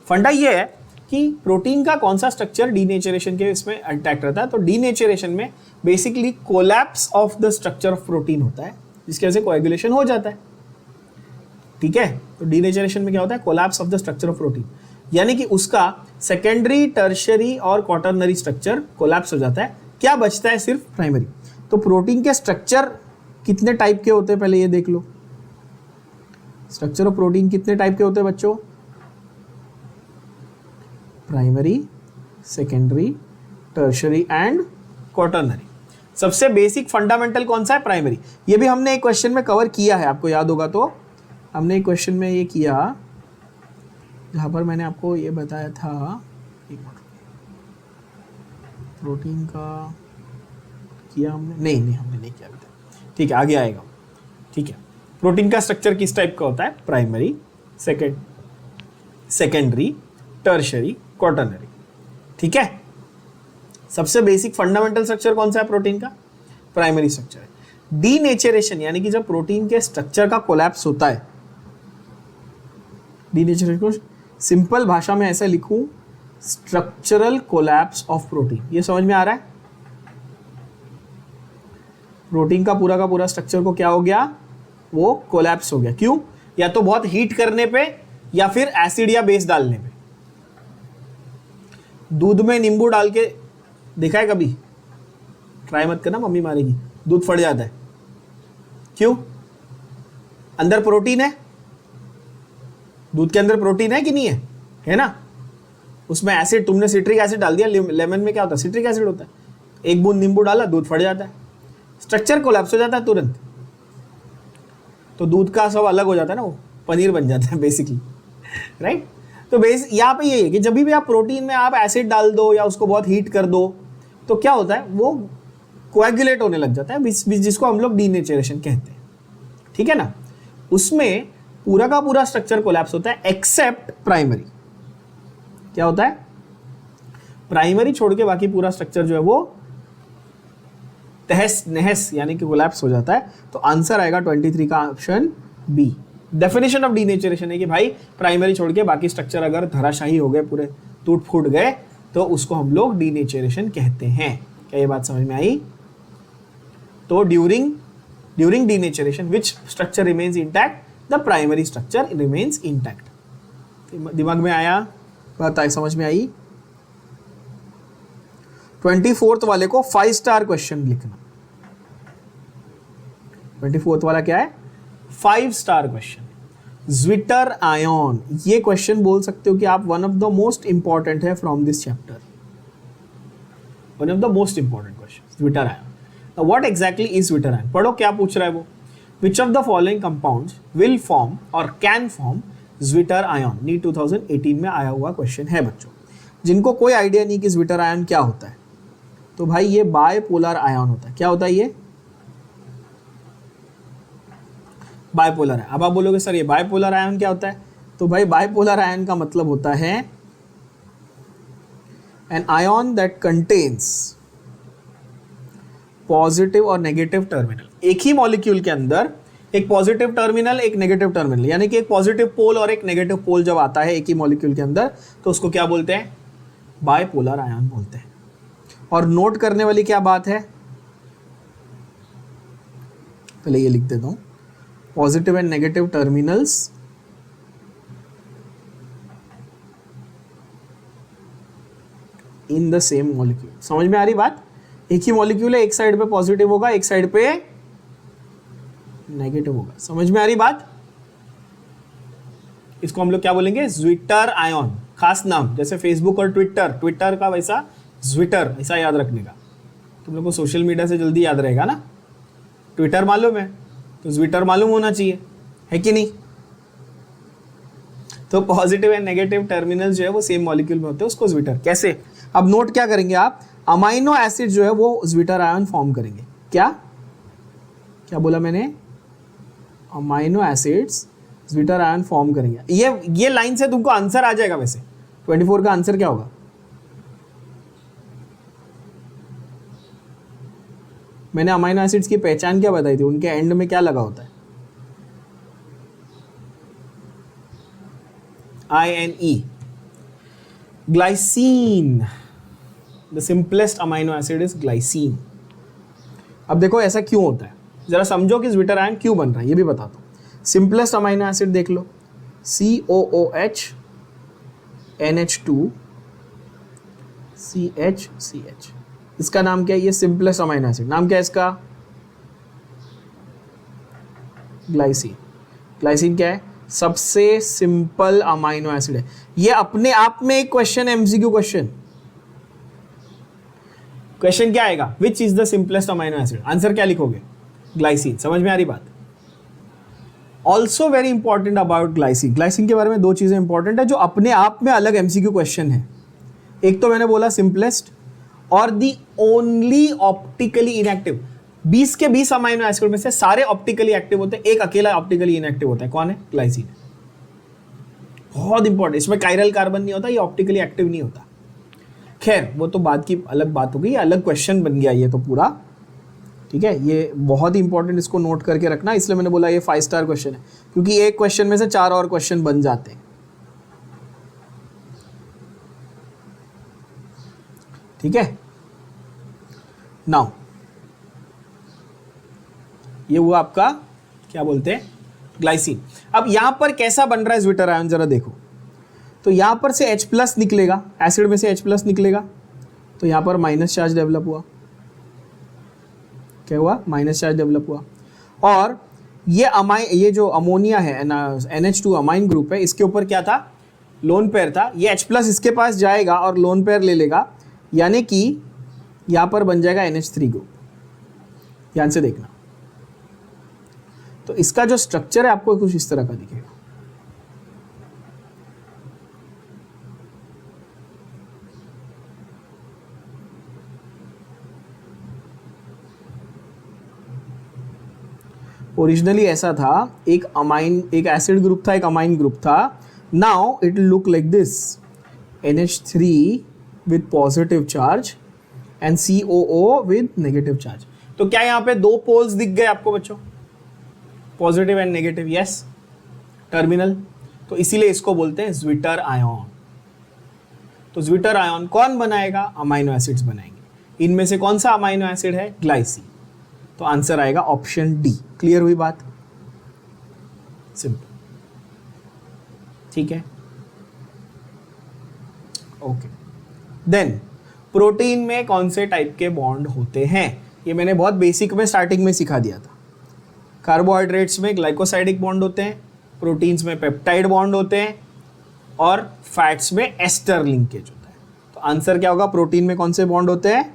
फंडा ये है कि प्रोटीन का कौन सा स्ट्रक्चर डीनेचरेशन के इसमें अटैक रहता है। तो डीनेचरेशन में basically collapse of the structure of protein होता है, जिसकी वजह से कोएगुलेशन हो जाता है। ठीक है, तो डीनेचरेशन में क्या होता है? Collapse of the structure of protein, यानी कि उसका सेकेंडरी, टर्शियरी और क्वाटरनरी स्ट्रक्चर कोलैप्स हो जाता है। क्या बचता है? सिर्फ प्राइमरी। तो प्रोटीन के स्ट्रक्चर कितने टाइप के होते हैं पहले ये देख लो। स्ट्रक्चर ऑफ प्रोटीन कितने टाइप के होते हैं बच्चों? Primary, secondary, tertiary and quaternary. सबसे बेसिक फंडामेंटल कौन सा है? प्राइमरी। ये भी हमने एक क्वेश्चन में कवर किया है, आपको याद होगा तो हमने एक क्वेश्चन में ये किया, जहाँ पर मैंने आपको ये बताया था, एक मिनट, प्रोटीन का किया हमने? नहीं हमने नहीं किया अभी तक। ठीक है, आगे आएगा। ठीक है, प्रोटीन का स्ट्रक्चर किस टाइप का होता है? Primary, secondary, tertiary, quaternary. ठीक है, सबसे बेसिक फंडामेंटल स्ट्रक्चर कौन सा है प्रोटीन का? प्राइमरी स्ट्रक्चर है। डीनेचरेशन यानी कि जब प्रोटीन के स्ट्रक्चर का कोलैप्स होता है, डीनेचरेशन को सिंपल भाषा में ऐसा लिखूं, स्ट्रक्चरल कोलैप्स ऑफ प्रोटीन। ये समझ में आ रहा है? प्रोटीन का पूरा स्ट्रक्चर को क्या हो गया? वो कोलैप्स हो गया। क्यों? या तो बहुत हीट करने पे, या फिर एसिड या बेस डालने पे। दूध में नींबू डाल के देखा है कभी? ट्राई मत करना, मम्मी मारेगी। दूध फट जाता है, क्यों? अंदर प्रोटीन है, दूध के अंदर प्रोटीन है कि नहीं है? है ना। उसमें एसिड, तुमने सिट्रिक एसिड डाल दिया, लेमन में क्या होता है? सिट्रिक एसिड होता है। एक बूंद नींबू डाला, दूध फट जाता है, स्ट्रक्चर कोलैप्स हो जाता है तुरंत। तो दूध का सब अलग हो जाता है ना, वो पनीर बन जाता है बेसिकली, राइट। तो बेस यहाँ पे ये है कि जब भी आप प्रोटीन में आप एसिड डाल दो या उसको बहुत हीट कर दो, तो क्या होता है? वो कोएगुलेट होने लग जाता है, जिसको हम लोग डीनेचरेशन कहते हैं। ठीक है ना। उसमें पूरा का पूरा स्ट्रक्चर कोलैप्स होता है एक्सेप्ट प्राइमरी। क्या होता है? प्राइमरी छोड़ के बाकी पूरा स्ट्रक्चर जो है वो तहस नहस यानी कि कोलैप्स हो जाता है। तो आंसर आएगा 23 का option B. Definition of denaturation है कि भाई प्राइमरी छोड़ के बाकी स्ट्रक्चर अगर धराशाही हो गए, पूरे टूट फूट गए, तो उसको हम लोग डीनेचरेशन कहते हैं। क्या ये बात समझ में आई? तो during denaturation which structure remains intact? The primary structure remains intact. दिमाग में आया? बात आई, समझ में आई? 24th वाले को 5 स्टार क्वेश्चन लिखना। 24th वाला क्या है? 5 स्टार क्वेश्चन। ज्विटर आयन, ये क्वेश्चन बोल सकते हो कि आप one of the most important है from this chapter, one of the most important question, zwitterion. What exactly is zwitterion? पढ़ो क्या पूछ रहा है वो। Which of the following compounds will form और can form zwitterion? NEET 2018 में आया हुआ क्वेश्चन है बच्चों। जिनको कोई आइडिया नहीं कि ज्विटर आयन क्या होता है, तो भाई ये बायपोलर आयन होता है। क्या होता है ये? बायपोलर है। अब आप बोलोगे सर ये बायपोलर आयन क्या होता है? तो भाई बायपोलर आयन का मतलब होता है an ion that contains positive और नेगेटिव टर्मिनल। एक ही मॉलिक्यूल के अंदर एक पॉजिटिव टर्मिनल, एक नेगेटिव टर्मिनल, यानी कि एक पॉजिटिव पोल और एक नेगेटिव पोल जब आता है एक ही मॉलिक्यूल के अंदर, तो उसको क्या बोलते हैं? बायपोलर आयन बोलते हैं। और नोट करने वाली क्या बात है, पहले ये लिख देता हूं, positive and negative terminals in the same molecule. समझ में आ रही बात? एक ही मॉलिक्यूल है, एक साइड पे पॉजिटिव होगा, एक साइड पे नेगेटिव होगा। समझ में आ रही बात? इसको हम लोग क्या बोलेंगे? Zwitter ion. खास नाम, जैसे फेसबुक और ट्विटर का वैसा ज्विटर, ऐसा याद रखने का। तुम लोग को सोशल मीडिया से जल्दी याद रहेगा ना। ट्विटर मालूम है तो ज्विटर मालूम होना चाहिए, है कि नहीं? तो पॉजिटिव एंड नेगेटिव टर्मिनल जो है वो सेम मॉलिक्यूल में होते हैं, उसको ज्विटर। कैसे? अब नोट क्या करेंगे आप? अमाइनो एसिड जो है वो ज्विटर आयन फॉर्म करेंगे। क्या क्या बोला मैंने? Amino acids zwitter ion form करेंगे। ये लाइन से तुमको आंसर आ जाएगा। वैसे 24 का आंसर क्या होगा? मैंने अमाइनो एसिड्स की पहचान क्या बताई थी? उनके एंड में क्या लगा होता है? INE, glycine. The simplest amino acid is glycine. अब देखो ऐसा क्यों होता है, जरा समझो कि ज्विटर आयन क्यों बन रहा है, ये भी बताता हूं। सिंपलेस्ट अमाइनो एसिड देख लो, COOH NH2 CH। इसका नाम क्या है? ये सिंपलेस्ट अमाइनो एसिड, नाम क्या है इसका? ग्लाइसीन। ग्लाइसीन क्या है? सबसे सिंपल अमाइनो एसिड है। ये अपने आप में एक क्वेश्चन, MCQ क्वेश्चन क्या आएगा? Which is the simplest amino acid? Answer क्या लिखोगे? ग्लाइसीन। समझ में आ रही बात? Also very important about glycine. Glycine के बारे में 2 चीजें इंपॉर्टेंट है जो अपने आप में अलग MCQ क्वेश्चन है। एक तो मैंने बोला सिंपलेस्ट, और दी ओनली ऑप्टिकली इनएक्टिव। 20 के 20 अमाइनो एसिड में से सारे ऑप्टिकली एक्टिव होते हैं, एक अकेला ऑप्टिकली इनएक्टिव होता है। कौन है? ग्लाइसीन। बहुत इंपॉर्टेंट। इसमें कायरल कार्बन नहीं होता, ये ऑप्टिकली एक्टिव नहीं होता। खैर वो तो बात की अलग बात हो गई, अलग क्वेश्चन बन गया ये तो पूरा। ठीक है, ये बहुत ही इंपॉर्टेंट, इसको नोट करके रखना। इसलिए मैंने बोला ये 5 स्टार क्वेश्चन है, क्योंकि एक क्वेश्चन में से 4 और क्वेश्चन बन जाते हैं। ठीक है, नाउ ये हुआ आपका क्या बोलते हैं? ग्लाइसीन। अब यहां पर कैसा बन रहा है ज्विटर आयन, जरा देखो। तो यहां पर से H+ निकलेगा, एसिड में से H+ निकलेगा, तो यहां पर माइनस चार्ज डेवलप हुआ। क्या हुआ? माइनस चार्ज डेवलप हुआ। और ये जो अमोनिया है NH2 अमाइन ग्रुप है, इसके ऊपर क्या था? लोन पेयर था। ये H+ इसके पास जाएगा और लोन पेयर ले लेगा, यानी कि यहां पर बन जाएगा NH3 ग्रुप। ध्यान से देखना। तो इसका जो स्ट्रक्चर है आपको कुछ इस तरह का दिखेगा। ओरिजिनली ऐसा था, एक एसिड ग्रुप था, एक अमाइन ग्रुप था। Now it look like this, NH3 with positive charge and COO with negative charge. तो क्या यहाँ पे 2 पोल्स दिख गए आपको बच्चों? Positive and negative, yes, terminal. तो इसीलिए इसको बोलते हैं ज्विटर आयन। तो ज्विटर आयन कौन बनाएगा? अमाइनो एसिड्स बनाएंगे। इनमें से कौन सा अमाइनो एसिड है? ग्लाइसिन। तो आंसर आएगा ऑप्शन डी। क्लियर हुई बात? सिंपल, ठीक है, ओके। देन प्रोटीन में कौन से टाइप के बॉन्ड होते हैं? ये मैंने बहुत बेसिक में स्टार्टिंग में सिखा दिया था। कार्बोहाइड्रेट्स में ग्लाइकोसाइडिक बॉन्ड होते हैं, प्रोटीन्स में पेप्टाइड बॉन्ड होते हैं, और फैट्स में एस्टर लिंकेज होता है। तो आंसर क्या होगा? प्रोटीन में कौन से बॉन्ड होते हैं?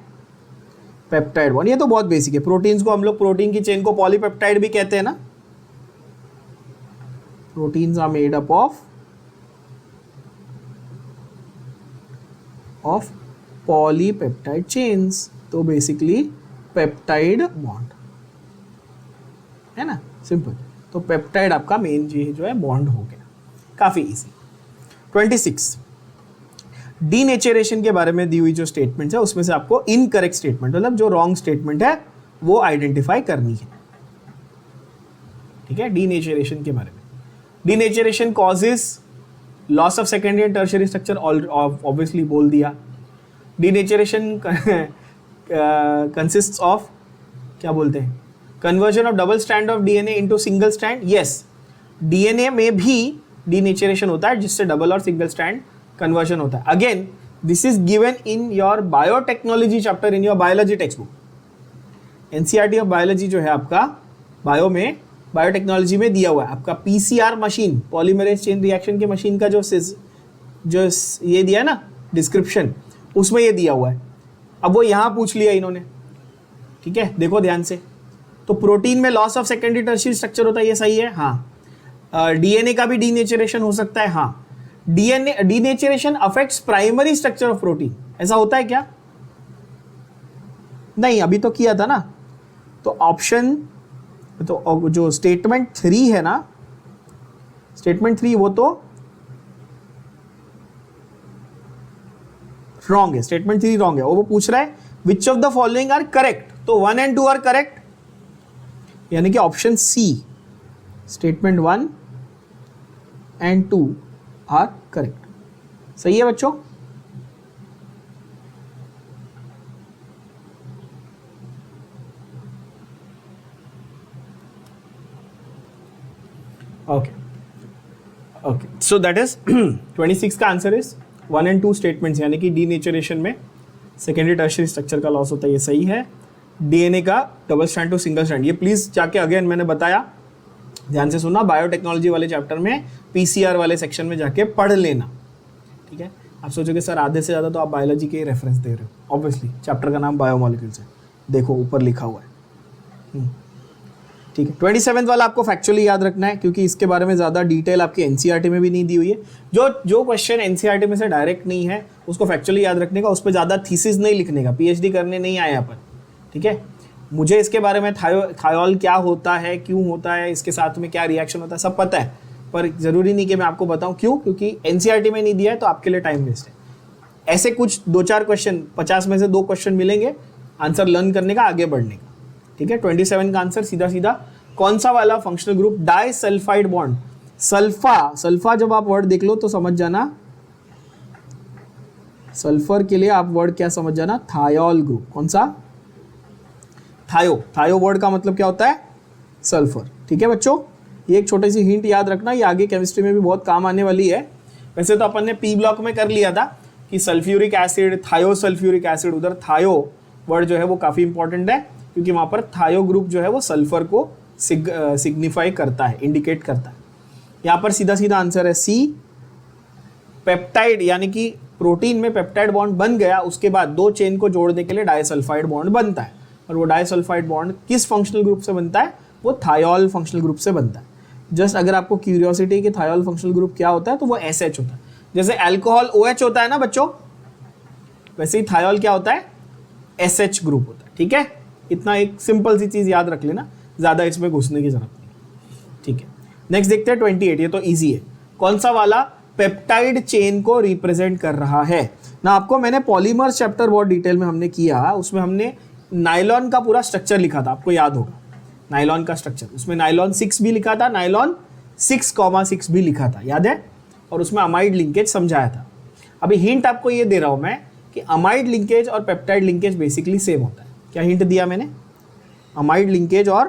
Peptide bond. ये तो बहुत बेसिक है। प्रोटीन्स को हम लोग, प्रोटीन की चेन को पॉलीपेप्टाइड भी कहते हैं ना। Proteins are made up of polypeptide chains. तो बेसिकली पेप्टाइड बॉन्ड है ना, सिंपल। तो पेप्टाइड आपका मेन जो है बॉन्ड हो गया, काफी इजी। 26 डीनेचरेशन के बारे में दी हुई जो स्टेटमेंट है उसमें से आपको इनकरेक्ट स्टेटमेंट, मतलब जो रॉन्ग स्टेटमेंट है वो आइडेंटिफाई करनी है, ठीक है। डीनेचरेशन के बारे में, denaturation causes loss of secondary and tertiary structure, obviously बोल दिया। डीनेचरेशन कंसिस्ट्स ऑफ, क्या बोलते हैं, conversion of double strand of DNA into single strand. Yes, DNA में भी डीनेचरेशन होता है जिससे डबल और सिंगल स्ट्रैंड कन्वर्जन होता है। Again this is given in your biotechnology chapter in your biology text book. NCERT of biology जो है आपका बायो में, बायोटेक्नोलॉजी में दिया हुआ है आपका PCR machine, polymerase chain reaction के मशीन का जो ये दिया है ना डिस्क्रिप्शन, उसमें ये दिया हुआ है। अब वो यहाँ पूछ लिया इन्होंने, ठीक है, देखो ध्यान से। तो प्रोटीन में loss of secondary tertiary structure होता है, ये सही है, हाँ। डीएनए का भी डीनेचरेशन हो सकता है, हाँ। DNA denaturation affects primary structure of protein, ऐसा होता है क्या? नहीं, अभी तो किया था ना। तो ऑप्शन, तो जो स्टेटमेंट 3 है ना, स्टेटमेंट 3 वो तो रॉन्ग है, स्टेटमेंट 3 रॉन्ग है। वो पूछ रहा है which of the following are correct, तो 1 and 2 आर करेक्ट, यानी कि option C, statement 1 and 2 are correct. सही है बच्चों? Okay okay, so that is 26 का आंसर इज 1 and 2 स्टेटमेंट्स, यानी कि डीनेचरेशन में सेकेंडरी टर्शियरी स्ट्रक्चर का लॉस होता है, ये सही है। डीएनए का double strand to single strand, ये प्लीज जाके अगेन मैंने बताया, ध्यान से सुनना, बायोटेक्नोलॉजी वाले चैप्टर में पीसीआर वाले सेक्शन में जाके पढ़ लेना, ठीक है। आप सोचोगे सर आधे से ज़्यादा तो आप बायोलॉजी के रेफरेंस दे रहे हो, ऑब्वियसली चैप्टर का नाम बायोमोलिक्यूल्स है, देखो ऊपर लिखा हुआ है, ठीक है। 27 वाला आपको फैक्चुअली याद रखना है, क्योंकि इसके बारे में ज़्यादा डिटेल आपकी एनसीईआरटी में भी नहीं दी हुई है। जो क्वेश्चन एनसीईआरटी में से डायरेक्ट नहीं है उसको फैक्चुअली याद रखने का, उस पर ज़्यादा थीसिस नहीं लिखने का, पीएचडी करने नहीं आए अपन, ठीक है। मुझे इसके बारे में थायोल क्या होता है, क्यों होता है, इसके साथ में क्या रिएक्शन होता है, सब पता है, पर ज़रूरी नहीं कि मैं आपको बताऊँ क्यों, क्योंकि एनसीईआरटी में नहीं दिया है तो आपके लिए टाइम वेस्ट है। ऐसे कुछ 2-4 क्वेश्चन, 50 में से 2 क्वेश्चन मिलेंगे आंसर लर्न करने का, आगे बढ़ने का, ठीक है। 27 का आंसर सीधा सीधा कौन सा वाला functional group? Disulphide bond. Sulpha जब आप वर्ड देख लो तो समझ जाना, सल्फर के लिए आप वर्ड क्या समझ जाना? Thiol group. कौन सा? थायो वर्ड का मतलब क्या होता है? सल्फर, ठीक है बच्चों। ये एक छोटी सी हिंट याद रखना, ये आगे केमिस्ट्री में भी बहुत काम आने वाली है। वैसे तो अपन ने पी ब्लॉक में कर लिया था कि सल्फ्यूरिक एसिड, थायो सल्फ्यूरिक एसिड, उधर थायो वर्ड जो है वो काफ़ी इंपॉर्टेंट है, क्योंकि वहाँ पर थायो ग्रुप जो है वो सल्फर को सिग्निफाई करता है, इंडिकेट करता है। यहाँ पर सीधा सीधा आंसर है सी, पेप्टाइड, यानी कि प्रोटीन में पेप्टाइड बॉन्ड बन गया, उसके बाद 2 चेन को जोड़ने के लिए डाइसल्फाइड बॉन्ड बनता है, और वो डाइसल्फाइड बॉन्ड किस फंक्शनल ग्रुप से बनता है? वो थायोल फंक्शनल ग्रुप से बनता है। जस्ट अगर आपको क्यूरियोसिटी कि थायोल फंक्शनल ग्रुप क्या होता है, तो वो SH होता है। जैसे अल्कोहल OH होता है ना बच्चों, वैसे ही थायोल क्या होता है? SH ग्रुप होता है, ठीक है। इतना एक सिंपल सी चीज़ याद रख लेना, ज़्यादा इसमें घुसने की जरूरत नहीं, ठीक है। नेक्स्ट देखते हैं 28, ये तो ईजी है। कौन सा वाला पेप्टाइड चेन को रिप्रेजेंट कर रहा है ना? आपको मैंने पॉलीमर चैप्टर बहुत डिटेल में हमने किया, उसमें हमने नायलॉन का पूरा स्ट्रक्चर लिखा था, आपको याद होगा नायलॉन का स्ट्रक्चर। उसमें नायलॉन 6 भी लिखा था, नायलॉन 6,6 भी लिखा था, याद है, और उसमें अमाइड लिंकेज समझाया था। अभी हिंट आपको ये दे रहा हूं मैं कि अमाइड लिंकेज और पेप्टाइड लिंकेज बेसिकली सेम होता है। क्या हिंट दिया मैंने? अमाइड लिंकेज और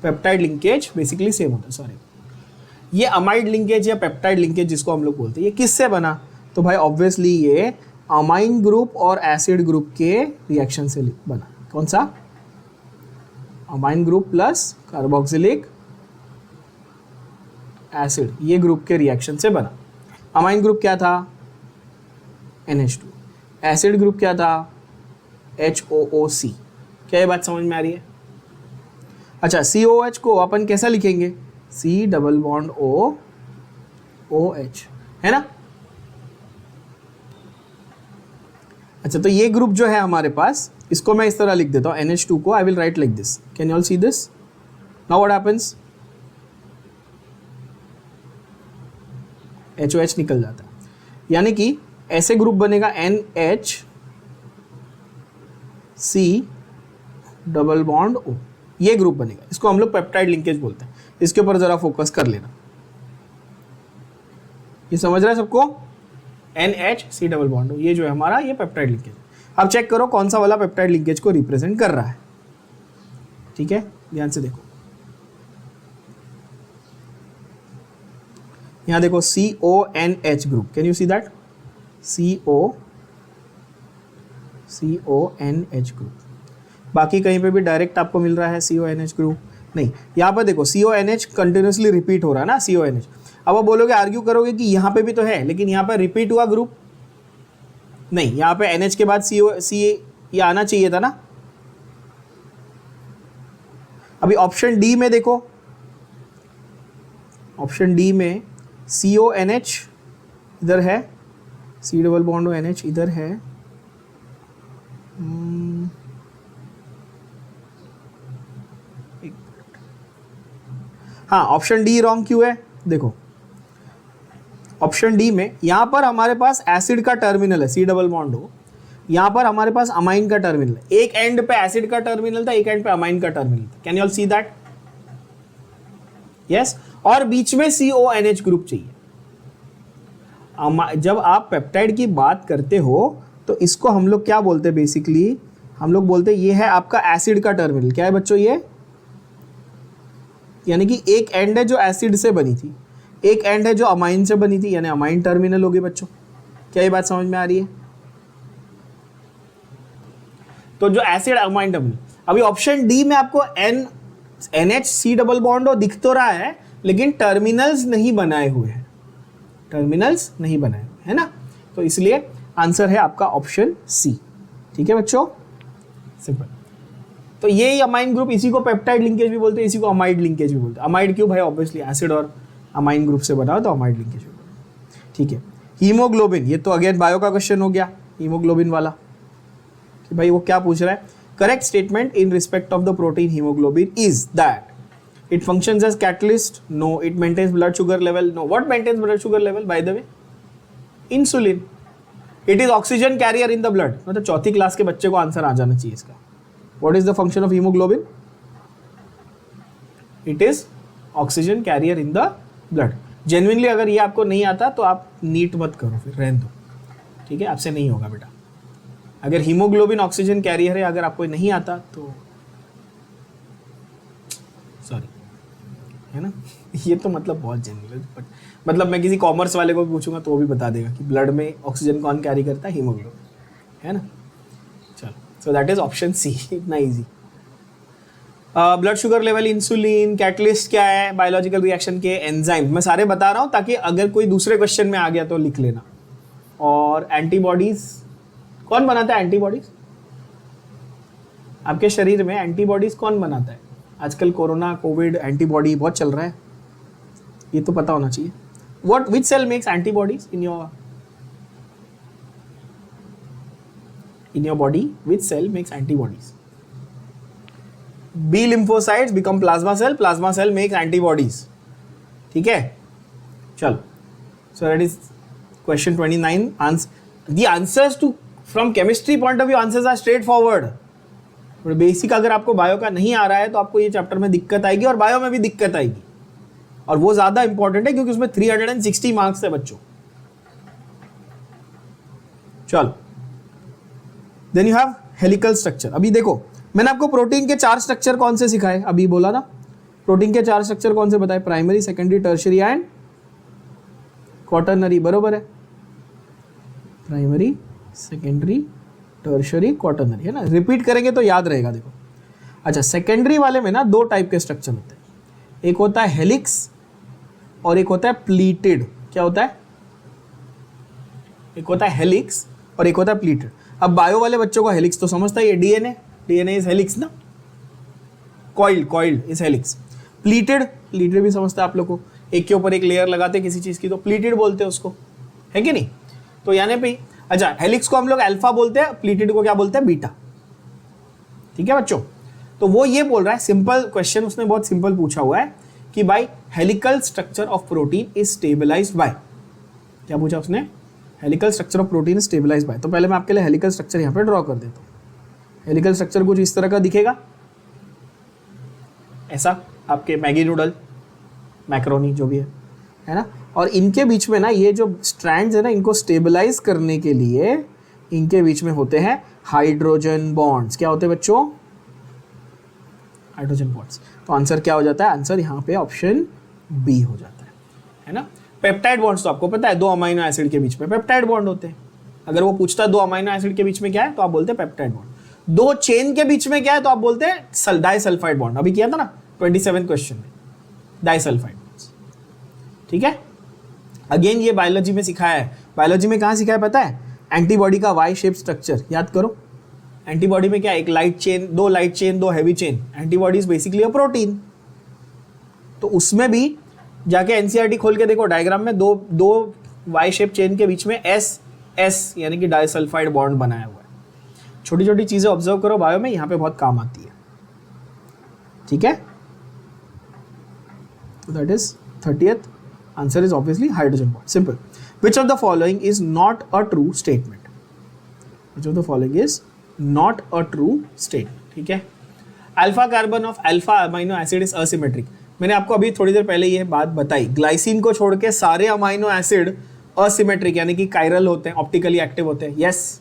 पेप्टाइड लिंकेज बेसिकली सेम होता है। सॉरी, ये अमाइड लिंकेज या पेप्टाइड लिंकेज जिसको हम लोग बोलते हैं, ये किससे बना? तो भाई ऑब्वियसली ये अमाइन ग्रुप और एसिड ग्रुप के रिएक्शन से बना। कौन सा? Amine group plus carboxylic acid, ये ग्रुप के रिएक्शन से बना। अमाइन ग्रुप क्या था? NH2। एसिड ग्रुप क्या था? HOOC। क्या ये बात समझ में आ रही है? अच्छा, COH को अपन कैसा लिखेंगे? C double bond O OH, है ना? अच्छा, तो ये ग्रुप जो है हमारे पास, इसको मैं इस तरह लिख देता हूँ, NH2 को आई will right like this. Can you all see this? Now what happens? HOH निकल जाता है, यानी कि ऐसे ग्रुप बनेगा NHC डबल बॉन्ड O, ये ग्रुप बनेगा। इसको हम लोग पेप्टाइड लिंकेज बोलते हैं। इसके ऊपर जरा फोकस कर लेना। ये समझ रहा है सबको? NHC डबल बॉन्ड O, ये जो है हमारा, ये पेप्टाइड लिंकेज। अब चेक करो कौन सा वाला पेप्टाइड लिंकेज को रिप्रेजेंट कर रहा है। ठीक है, ध्यान से देखो। यहां देखो CONH group, can you see that? CONH group. बाकी कहीं पे भी डायरेक्ट आपको मिल रहा है CONH ग्रुप? नहीं। यहां पर देखो CONH कंटिन्यूसली रिपीट हो रहा है ना, CONH। अब आप बोलोगे, आर्ग्यू करोगे कि यहां पे भी तो है, लेकिन यहां पर रिपीट हुआ ग्रुप नहीं, यहां पे NH के बाद C ये आना चाहिए था ना। अभी ऑप्शन डी में देखो, ऑप्शन डी में CONH इधर है, C डबल बॉन्ड NH इधर है। हाँ, ऑप्शन डी रॉन्ग क्यों है? देखो ऑप्शन डी में यहां पर हमारे पास एसिड का टर्मिनल है, C डबल बॉन्ड O। यहां पर हमारे पास अमाइन का टर्मिनल है। एक एंड पे एसिड का टर्मिनल था, एक एंड पे अमाइन का टर्मिनल था। Can you all see that? Yes. और बीच में CONH ग्रुप चाहिए। जब आप पेप्टाइड की बात करते हो तो इसको हम लोग क्या बोलते हैं? बेसिकली हम लोग बोलते हैं ये है आपका एसिड का टर्मिनल। क्या है बच्चों ये? यानी कि एक एंड है जो एसिड से बनी थी, एक एंड है जो अमाइन से बनी थी, यानी अमाइन टर्मिनल होगी बच्चों। क्या ये बात समझ में आ रही है? तो जो एसिड अमाइन टर्मिनल, अभी ऑप्शन डी में आपको NHC डबल बॉन्ड O दिख तो रहा है, लेकिन टर्मिनल्स नहीं बनाए हुए हैं, टर्मिनल्स नहीं बनाए हुए है ना। तो इसलिए आंसर है आपका ऑप्शन सी। ठीक है बच्चों, सिंपल। तो ये अमाइन ग्रुप, इसी को पेप्टाइड लिंकेज भी बोलते हैं, इसी को अमाइड लिंकेज भी बोलते हैं। अमाइड क्यों भाई? ऑब्वियसली एसिड और अमाइन ग्रुप से बना हो तो अमाइड लिंकेज भी बोलते हैं। ठीक है, हीमोग्लोबिन, ये तो अगेन बायो का क्वेश्चन हो गया, हीमोग्लोबिन वाला कि भाई वो क्या पूछ रहा है। Correct statement in respect of the protein haemoglobin is that it functions as catalyst? No. It maintains blood sugar level? No. What maintains blood sugar level, by the way? Insulin. It is oxygen carrier in the blood. मतलब चौथी class के बच्चे को answer आ जाना चाहिए इसका। What is the function of hemoglobin? It is oxygen carrier in the blood. Genuinely अगर ये आपको नहीं आता तो आप नीट मत करो, फिर रहने दो। ठीक है, आपसे नहीं होगा बेटा। अगर हीमोग्लोबिन ऑक्सीजन कैरियर है, अगर आपको नहीं आता तो सॉरी, है ना। ये तो मतलब बहुत जनरल है, बट मतलब मैं किसी कॉमर्स वाले को भी पूछूंगा तो वो भी बता देगा कि ब्लड में ऑक्सीजन कौन कैरी करता है? हीमोग्लोबिन, है ना। चलो, so that is option C. इतना easy. Blood sugar level, insulin, catalyst क्या है बायोलॉजिकल रिएक्शन के? एंजाइम। मैं सारे बता रहा हूँ ताकि अगर कोई दूसरे क्वेश्चन में आ गया तो लिख लेना। और एंटीबॉडीज, कौन बनाता है एंटीबॉडीज? आपके शरीर में एंटीबॉडीज कौन बनाता है? आजकल कोरोना, कोविड, एंटीबॉडी बहुत चल रहा है, ये तो पता होना चाहिए। What, which cell makes antibodies in your body? Which cell makes antibodies? B lymphocytes become plasma cell makes antibodies. ठीक है, चलो। So that is question 29. The answers to from chemistry point of view answers are straightforward. Basic अगर आपको bio का नहीं आ रहा है तो आपको ये चैप्टर में दिक्कत आएगी, और बायो में भी दिक्कत आएगी, और वो ज़्यादा इंपॉर्टेंट है क्योंकि उसमें 360 मार्क्स है बच्चों। चलो, then you have helical structure. अभी देखो मैंने आपको प्रोटीन के 4 स्ट्रक्चर कौन से सिखाए, अभी बोला ना, प्रोटीन के 4 स्ट्रक्चर कौन से बताए, primary, secondary, tertiary and quaternary, बरोबर है, प्राइमरी, सेकेंडरी, टर्शियरी, क्वाटरनरी, है ना, रिपीट करेंगे तो याद रहेगा। देखो अच्छा, सेकेंडरी वाले में ना 2 टाइप के स्ट्रक्चर होते हैं, एक होता है हेलिक्स और एक होता है प्लीटेड। क्या होता है, एक होता है हेलिक्स और एक होता है प्लीटेड। अब बायो वाले बच्चों को हेलिक्स तो समझता है, ये डीएनए इज हेलिक्स ना, कॉइल्ड इज हेलिक्स। प्लीटेड भी समझता है आप लोग को, एक के ऊपर एक लेयर लगाते किसी चीज की तो प्लीटेड बोलते हैं उसको, है कि नहीं। तो यानी पे अच्छा, हेलिक्स को हम लोग अल्फा बोलते हैं, प्लीटेड को क्या बोलते हैं, बीटा। ठीक है बच्चों, तो वो ये बोल रहा है, सिंपल क्वेश्चन उसने बहुत सिंपल पूछा हुआ है कि भाई helical structure of protein is stabilised by, क्या पूछा उसने, helical structure of protein is stabilised by. तो पहले मैं आपके लिए हेलिकल स्ट्रक्चर यहाँ पे ड्रॉ कर देता हूँ। हेलिकल स्ट्रक्चर कुछ इस तरह का दिखेगा, ऐसा, आपके मैगी नूडल, मैक्रोनी जो भी है ना, और इनके बीच में ना ये जो स्ट्रैंड्स है ना, इनको स्टेबलाइज करने के लिए इनके बीच में होते हैं हाइड्रोजन बॉन्ड्स। क्या होते हैं बच्चों, हाइड्रोजन बॉन्ड्स। तो आंसर क्या हो जाता है, आंसर यहाँ पे ऑप्शन बी हो जाता है ना। पेप्टाइड बॉन्ड्स तो आपको पता है, 2 अमीनो एसिड के बीच में पेप्टाइड बॉन्ड होते हैं। अगर वो पूछता है 2 अमीनो एसिड के बीच में क्या है, तो आप बोलते हैं पेप्टाइड बॉन्ड। 2 चेन के बीच में क्या है, तो आप बोलते हैं डाइसल्फाइड बॉन्ड। अभी किया था ना 27 क्वेश्चन में, डाइसल्फाइड बॉन्ड्स। ठीक है, अगेन ये बायोलॉजी में सिखाया है। बायोलॉजी में कहाँ सिखाया पता है, एंटीबॉडी का वाई शेप स्ट्रक्चर याद करो। एंटीबॉडी में क्या, एक light chain, 2 light chain, 2 heavy chain. Antibody is basically a protein. तो उसमें भी जाके एनसीईआरटी खोल के देखो, डायग्राम में दो वाई शेप चेन के बीच में एस यानी कि डाइसल्फाइड बॉन्ड बनाया हुआ है। छोटी छोटी चीजें ऑब्जर्व करो बायो में, यहाँ पे बहुत काम आती है। ठीक है, that is 30th answer is obviously hydrogen bond, simple. Which of the following is not a true statement, which of the following is not a true statement. ठीक है, alpha carbon of alpha amino acid is asymmetric. मैंने आपको अभी थोड़ी देर पहले ये बात बताई, ग्लाइसिन को छोड़ के सारे अमाइनो एसिड असिमेट्रिक यानी कि कायरल होते हैं, ऑप्टिकली एक्टिव होते हैं। यस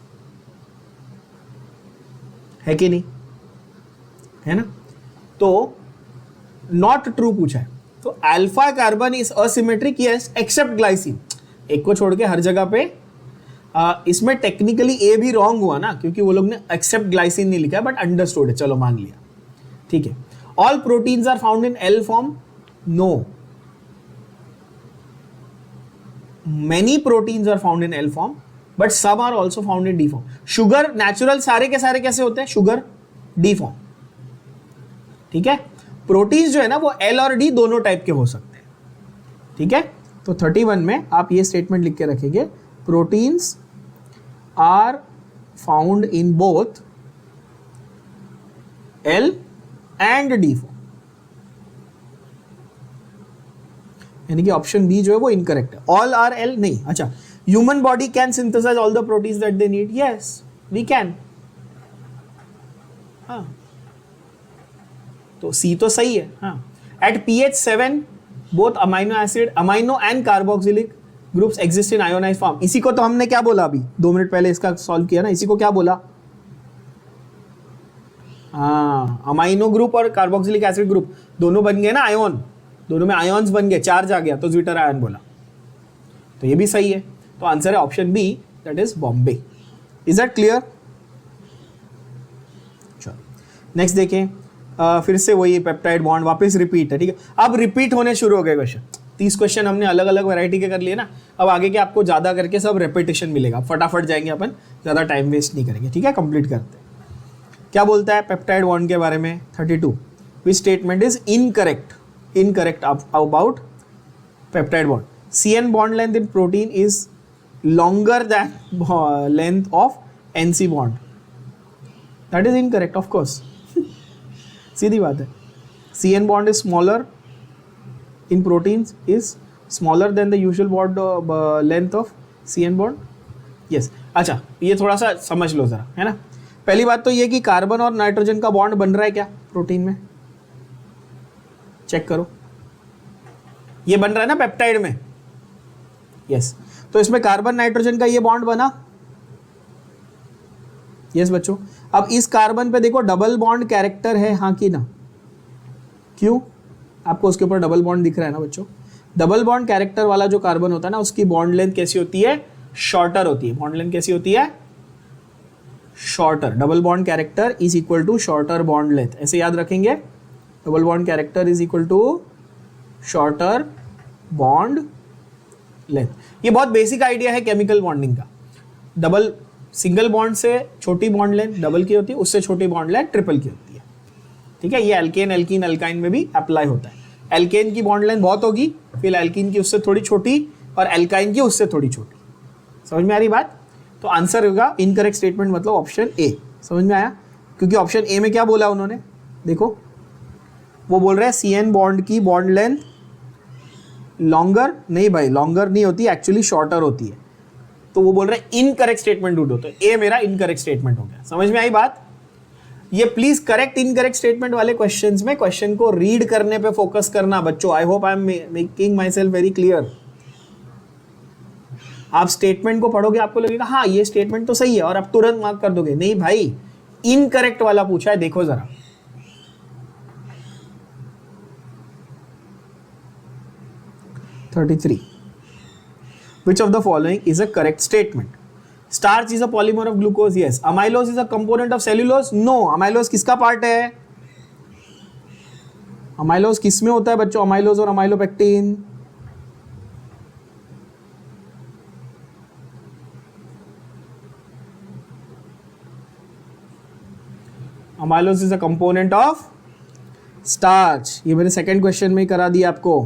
है कि नहीं, है ना। तो नॉट ट्रू पूछा है, तो alpha carbon is asymmetric, yes except glycine. एक को छोड़ के हर जगह पे इसमें टेक्निकली ए भी रॉन्ग हुआ ना, क्योंकि वो लोग ने एक्सेप्ट ग्लाइसिन नहीं लिखा है, बट अंडरस्टूड है, चलो मान लिया। ठीक है, all proteins are found in L form, no, many proteins are found in L form but सब are also found in D form. Sugar natural सारे के सारे कैसे होते हैं, शुगर डी फॉर्म। ठीक है, प्रोटीन्स जो है ना वो एल और डी दोनों टाइप के हो सकते हैं। ठीक है, तो 31 में आप ये स्टेटमेंट लिख के रखेंगे, proteins are found in both L and D form, यानी कि ऑप्शन बी जो है वो इनकरेक्ट है। ऑल आर एल नहीं। अच्छा, human body can synthesise all the proteins that they need, yes we can. हाँ, तो सी तो सही है। हाँ, at pH 7 both amino acid, amino and carboxylic groups exist in ionised form. इसी को तो हमने क्या बोला, अभी 2 मिनट पहले इसका सॉल्व किया ना, इसी को क्या बोला, हाँ, अमाइनो ग्रुप और कार्बोक्सिलिक एसिड ग्रुप दोनों बन गए ना आयोन, दोनों में आयोन्स बन गए, चार्ज आ गया तो ज्विटर आयन बोला। तो ये भी सही है, तो आंसर है option B, that is Bombay. Is that clear. चलो नेक्स्ट देखें, फिर से वही पेप्टाइड बॉन्ड वापस रिपीट है। ठीक है, अब रिपीट होने शुरू हो गए क्वेश्चन। 30 क्वेश्चन हमने अलग अलग वैरायटी के कर लिए ना, अब आगे के आपको ज़्यादा करके सब रेपिटेशन मिलेगा, फटाफट जाएंगे अपन, ज़्यादा टाइम वेस्ट नहीं करेंगे। ठीक है, कंप्लीट करते हैं। क्या बोलता है पेप्टाइड बॉन्ड के बारे में, 32, which statement is incorrect about peptide bond. CN bond length in protein is longer than length of NC bond, that is incorrect of course, सीधी बात है। CN bond is smaller in proteins, is smaller than the usual bond length of CN bond, yes. अच्छा, ये थोड़ा सा समझ लो जरा, है ना। पहली बात तो ये कि कार्बन और नाइट्रोजन का बॉन्ड बन रहा है क्या प्रोटीन में, चेक करो, ये बन रहा है ना पेप्टाइड में, यस। तो इसमें कार्बन नाइट्रोजन का ये बॉन्ड बना, यस बच्चों। अब इस कार्बन पे देखो डबल बॉन्ड कैरेक्टर है, हाँ कि ना? क्यों? आपको उसके ऊपर डबल बॉन्ड दिख रहा है ना बच्चों? डबल बॉन्ड कैरेक्टर वाला जो कार्बन होता है ना, उसकी बॉन्ड लेंथ कैसी होती है? शॉर्टर होती है। बॉन्ड लेंथ कैसी होती है? Shorter. Double bond character is equal to shorter bond length, ऐसे याद रखेंगे। Double bond character is equal to shorter bond length. ये बहुत बेसिक आइडिया है केमिकल बॉन्डिंग का। डबल सिंगल बॉन्ड से छोटी बॉन्ड लेंथ डबल की होती है, उससे छोटी बॉन्ड लेंथ ट्रिपल की होती है। ठीक है, ये एल्केन एल्कीन अल्काइन में भी अप्लाई होता है। एल्केन की बॉन्ड लेंथ बहुत होगी, फिर एल्कीन की उससे थोड़ी छोटी और एल्काइन की उससे थोड़ी छोटी। समझ में आ रही बात? तो आंसर होगा इनकरेक्ट स्टेटमेंट मतलब ऑप्शन ए। समझ में आया? क्योंकि ऑप्शन ए में क्या बोला उन्होंने, देखो वो बोल रहे हैं CN बॉन्ड की बॉन्ड लेंथ लॉन्गर, नहीं भाई लॉन्गर नहीं होती, एक्चुअली शॉर्टर होती है। तो वो बोल रहे हैं इनकरेक्ट स्टेटमेंट ढूंढो, तो ए मेरा इनकरेक्ट स्टेटमेंट हो गया। समझ में आई बात? ये प्लीज करेक्ट इनकरेक्ट स्टेटमेंट वाले क्वेश्चंस में क्वेश्चन को रीड करने पे फोकस करना बच्चों। I hope I am making my self very clear. आप स्टेटमेंट को पढ़ोगे आपको लगेगा हाँ ये स्टेटमेंट तो सही है और आप तुरंत मार्क कर दोगे, नहीं भाई इनकरेक्ट वाला पूछा है, देखो जरा। Which of the following is a correct statement? Starch is a polymer of glucose. Yes. Amylose is a component of cellulose. No. Amylose किसका पार्ट है? अमाइलोज किस में होता है बच्चों? अमाइलोज और amylopectin. Amylose is a component of starch. ये मैंने सेकंड क्वेश्चन में ही करा दिया आपको।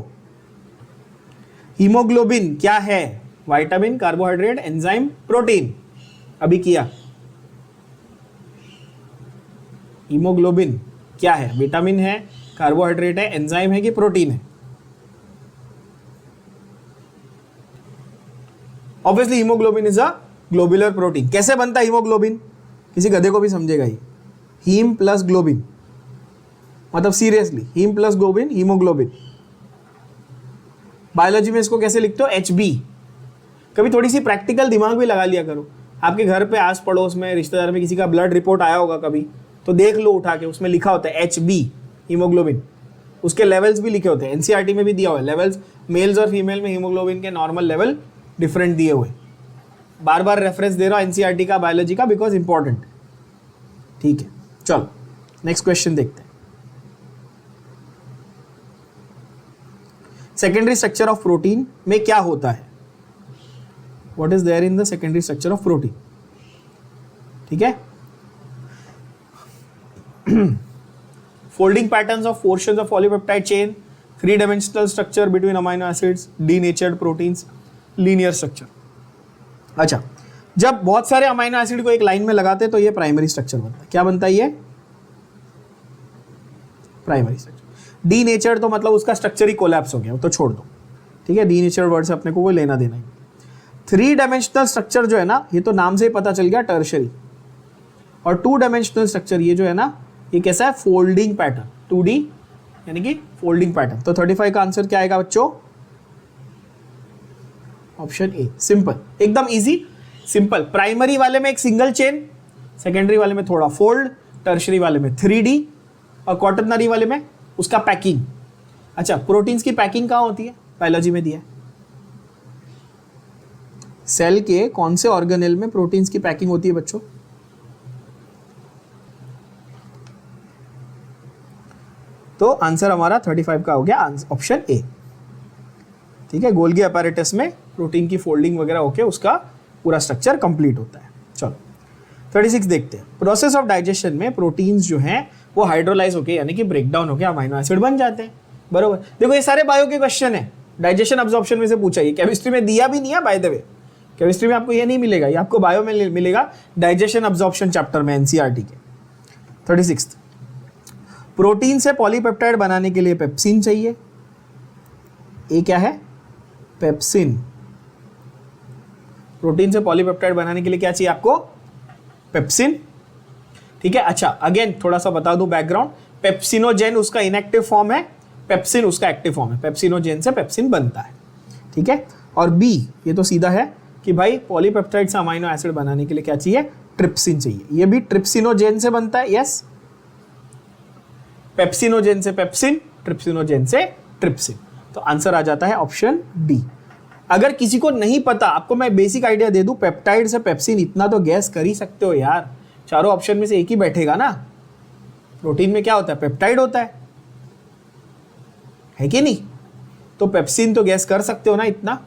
हीमोग्लोबिन क्या है? Vitamin, carbohydrate, enzyme, protein. अभी किया। हीमोग्लोबिन क्या है? विटामिन है, कार्बोहाइड्रेट है, एंजाइम है कि प्रोटीन है? Obviously haemoglobin is a globular protein. कैसे बनता है हीमोग्लोबिन? किसी गधे को भी समझेगा ये। हीम प्लस ग्लोबिन मतलब seriously haem plus globin haemoglobin. Biology में इसको कैसे लिखते हो? HB। कभी थोड़ी सी प्रैक्टिकल दिमाग भी लगा लिया करो। आपके घर पे आस पड़ोस में रिश्तेदार में किसी का ब्लड रिपोर्ट आया होगा कभी, तो देख लो उठा के, उसमें लिखा होता है HB हीमोग्लोबिन। उसके लेवल्स भी लिखे होते हैं, NCERT में भी दिया हुआ है लेवल्स। मेल्स और फीमेल में हीमोग्लोबिन के नॉर्मल लेवल डिफरेंट दिए हुए। बार बार रेफरेंस दे रहा हूँ NCERT का बायोलॉजी का, बिकॉज इंपॉर्टेंट। ठीक है, चलो नेक्स्ट क्वेश्चन देखते हैं। सेकेंडरी स्ट्रक्चर ऑफ प्रोटीन में क्या होता है? What is there in the secondary structure of protein? ठीक है, folding patterns of portions of polypeptide chain, 3 dimensional structure between amino acids, denatured proteins, linear structure. अच्छा, जब बहुत सारे अमीनो एसिड को एक लाइन में लगाते हैं तो ये प्राइमरी स्ट्रक्चर बनता है। क्या बनता है ये? Primary structure. डीनेचर्ड तो मतलब उसका स्ट्रक्चर ही कोलैप्स हो गया, तो छोड़ दो। ठीक है, डीनेचर्ड वर्ड से अपने को कोई लेना देना ही। 3 डायमेंशनल स्ट्रक्चर जो है ना, ये तो नाम से ही पता चल गया टर्शरी। और 2 डायमेंशनल स्ट्रक्चर ये जो है ना, ये कैसा है? फोल्डिंग पैटर्न, 2D यानी कि फोल्डिंग पैटर्न। तो 35 का आंसर क्या आएगा बच्चों? Option A. सिंपल, एकदम इजी सिंपल। प्राइमरी वाले में एक सिंगल चेन, सेकेंडरी वाले में थोड़ा फोल्ड, टर्शरी वाले में 3D और क्वाटरनरी वाले में उसका पैकिंग। अच्छा, प्रोटीन्स की पैकिंग कहाँ होती है? बायोलॉजी में दिया है। सेल के कौन से ऑर्गेनेल में प्रोटीन्स की पैकिंग होती है बच्चों? तो आंसर हमारा 35 का हो गया ऑप्शन ए। ठीक है, गोल्गी अपैरेटस में प्रोटीन की फोल्डिंग वगैरह होके उसका पूरा स्ट्रक्चर कंप्लीट होता है। चलो 36 देखते हैं। प्रोसेस ऑफ डाइजेशन में प्रोटीन्स जो हैं वो हाइड्रोलाइज होके यानी कि ब्रेकडाउन होके अमीनो एसिड बन जाते हैं। बरोबर। देखो ये सारे बायो के क्वेश्चन है, डाइजेशन अब्जॉर्प्शन में से पूछा। ये केमिस्ट्री में दिया भी नहीं है बाय द वे, केमिस्ट्री में आपको ये नहीं मिलेगा, ये आपको बायो में मिलेगा डाइजेशन अब्जॉर्प्शन चैप्टर में NCERT के। 36 प्रोटीन से पॉलीपेप्टाइड बनाने के लिए पेप्सिन चाहिए। ये क्या है? पेप्सिन। प्रोटीन से पॉलीपेप्टाइड बनाने के लिए क्या चाहिए आपको? पेप्सिन। ठीक है, अच्छा अगेन थोड़ा सा बता दूं बैकग्राउंड। पेप्सिनोजेन उसका इनएक्टिव फॉर्म है, पेप्सिन उसका एक्टिव फॉर्म है। पेप्सिनोजेन से पेप्सिन बनता है। ठीक है, और बी ये तो सीधा है कि भाई पॉलीपेप्टाइड से अमीनो एसिड बनाने के लिए क्या चाहिए? ट्रिप्सिन चाहिए। ये भी ट्रिप्सिनोजेन से बनता है, यस। पेप्सिनोजेन से पेप्सिन, ट्रिप्सिनोजेन से ट्रिप्सिन। तो आंसर आ जाता है ऑप्शन डी। अगर किसी को नहीं पता, आपको मैं बेसिक आइडिया दे दूं, पेप्टाइड से पेप्सिन, इतना तो गैस कर ही सकते हो यार। चारों ऑप्शन में से एक ही बैठेगा ना। प्रोटीन में क्या होता है? पेप्टाइड होता है कि नहीं? तो पेप्सिन तो गैस कर सकते हो ना, इतना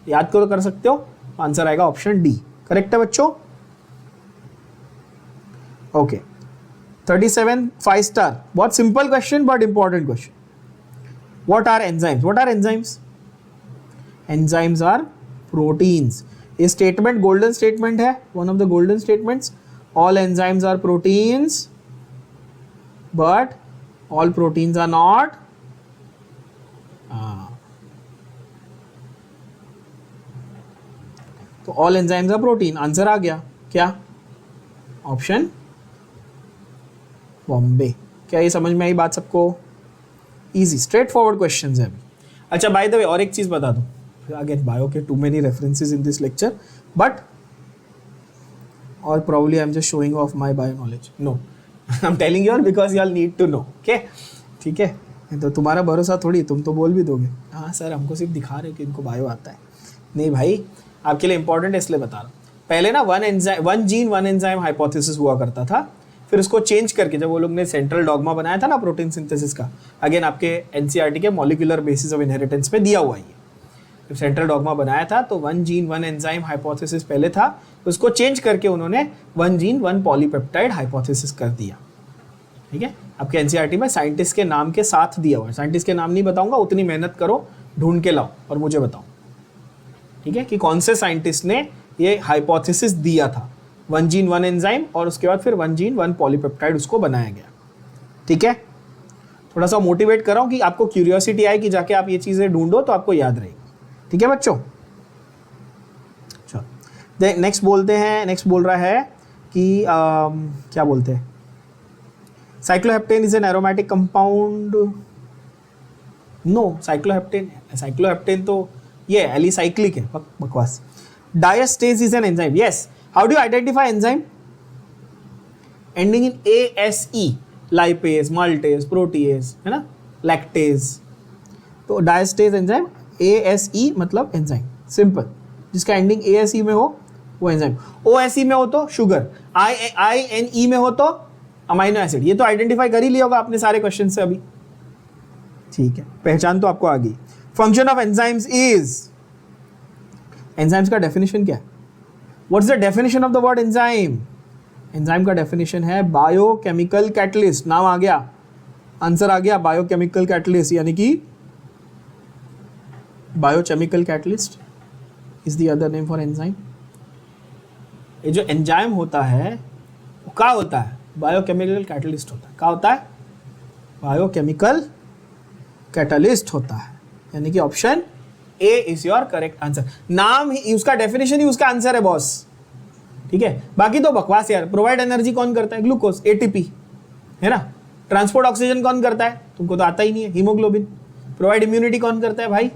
याद करो, कर सकते हो। आंसर आएगा ऑप्शन डी। करेक्ट है बच्चों? Okay 37 5 star. बहुत simple question but important question. What are enzymes? What are enzymes? Enzymes are proteins. ये स्टेटमेंट गोल्डन स्टेटमेंट है, one of the golden statements. All enzymes are proteins but all proteins are not. तो all enzymes are protein, answer आ गया क्या? Option Bombay. क्या ये समझ में आई बात सबको? इजी स्ट्रेट फॉरवर्ड क्वेश्चन है अभी। अच्छा बाय द वे और एक चीज बता दूं, अगेन बायो के too many references in this lecture but और probably I'm just showing off my bio knowledge. No, I'm telling you all because you all need to know. Okay? ठीक है? तो तुम्हारा भरोसा थोड़ी, तुम तो बोल भी दोगे हाँ सर हमको सिर्फ दिखा रहे हो कि इनको बायो आता है। नहीं भाई, आपके लिए इंपॉर्टेंट है इसलिए बता रहा हूँ। पहले ना one gene one enzyme hypothesis हुआ करता था, फिर उसको चेंज करके जब वो लोग ने सेंट्रल डॉगमा बनाया था ना प्रोटीन सिंथेसिस का, अगेन आपके एनसीईआरटी के मॉलिक्यूलर बेसिस ऑफ इनहेरिटेंस पे दिया हुआ है। जब सेंट्रल डॉगमा बनाया था तो one gene one enzyme hypothesis पहले था, उसको चेंज करके उन्होंने one gene one polypeptide hypothesis कर दिया। ठीक है? आपके एनसीईआरटी में साइंटिस्ट के नाम के साथ दिया हुआ है। साइंटिस्ट के नाम नहीं बताऊंगा, उतनी मेहनत करो, ढूंढ के लाओ और मुझे बताओ। ठीक है? कि कौन से साइंटिस्ट ने ये हाइपोथेसिस दिया था, वन जीन वन एंजाइम, और उसके बाद फिर वन जीन वन पॉलीपेप्टाइड उसको बनाया गया। ठीक है? थोड़ा सा मोटिवेट कर रहा हूं कि आपको क्यूरियोसिटी आए कि जाके आप ये चीजें ढूंढो तो आपको याद रहेगी। ठीक है बच्चों? चलो नेक्स्ट बोलते हैं। नेक्स्ट बोल रहा है कि क्या बोलते हैं, cycloheptane is an aromatic compound. No, cycloheptane तो ये एलिसाइक्लिक है, बकवास। Diastase is an enzyme. Yes, how do identify enzyme? Ending in ASE, lipase, maltase, protease, है ना, लैक्टेज। तो डायस्टेज एंजाइम, ASE मतलब एंजाइम, सिंपल। जिसका एंडिंग ASE में हो वो एंजाइम। OSE में हो तो शुगर, INE में हो तो अमाइनो एसिड। ये तो आइडेंटिफाई कर ही लिया होगा आपने सारे क्वेश्चन से अभी। ठीक है, पहचान तो आपको आ गई। Function of enzymes is, enzymes का डेफिनेशन क्या है? What's the definition of the word enzyme? Enzyme का डेफिनेशन है बायोकेमिकल कैटलिस्ट। नाम आ गया, आंसर आ गया, बायोकेमिकल कैटलिस्ट, यानी कि biochemical catalyst is the other name for enzyme. ये जो एंजाइम होता है वो क्या होता है? बायोकेमिकल कैटलिस्ट होता है। क्या होता है? बायोकेमिकल कैटलिस्ट होता है, यानी कि option A is your correct answer. नाम ही उसका, डेफिनेशन ही उसका आंसर है बॉस। ठीक है? बाकी तो बकवास यार। प्रोवाइड एनर्जी कौन करता है? ग्लूकोज, ATP, है ना। ट्रांसपोर्ट ऑक्सीजन कौन करता है? तुमको तो आता ही नहीं है, हीमोग्लोबिन। प्रोवाइड इम्यूनिटी कौन करता है भाई?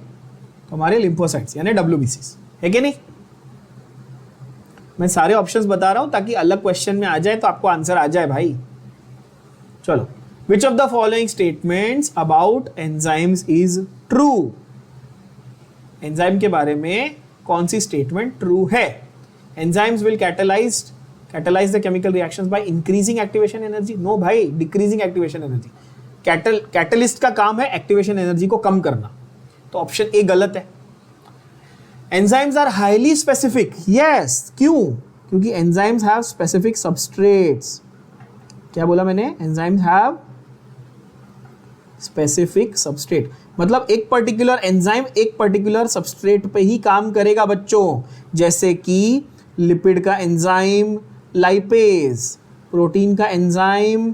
हमारे लिम्फोसाइट्स यानी WBCs, है कि नहीं? मैं सारे ऑप्शंस बता रहा हूं ताकि अलग क्वेश्चन में आ जाए तो आपको आंसर आ जाए भाई। चलो, which of the following statements about enzymes is true? Enzyme के बारे में कौन सी स्टेटमेंट ट्रू है? Enzymes will catalyse the chemical reactions by increasing activation energy. No भाई, डिक्रीजिंग एक्टिवेशन एनर्जी। कैटलिस्ट का काम है एक्टिवेशन एनर्जी को कम करना, तो ऑप्शन ए गलत है। Enzymes are highly specific. Yes, क्यों? क्योंकि एंजाइम्स हैव स्पेसिफिक सबस्ट्रेट्स। क्या बोला मैंने? एंजाइम्स हैव स्पेसिफिक सबस्ट्रेट, मतलब एक पर्टिकुलर एंजाइम एक पर्टिकुलर सबस्ट्रेट पे ही काम करेगा बच्चों। जैसे कि लिपिड का एंजाइम लाइपेज, प्रोटीन का एंजाइम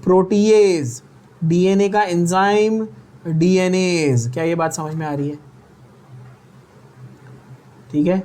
प्रोटीएज, DNA का एंजाइम DNAs। क्या ये बात समझ में आ रही है? ठीक है?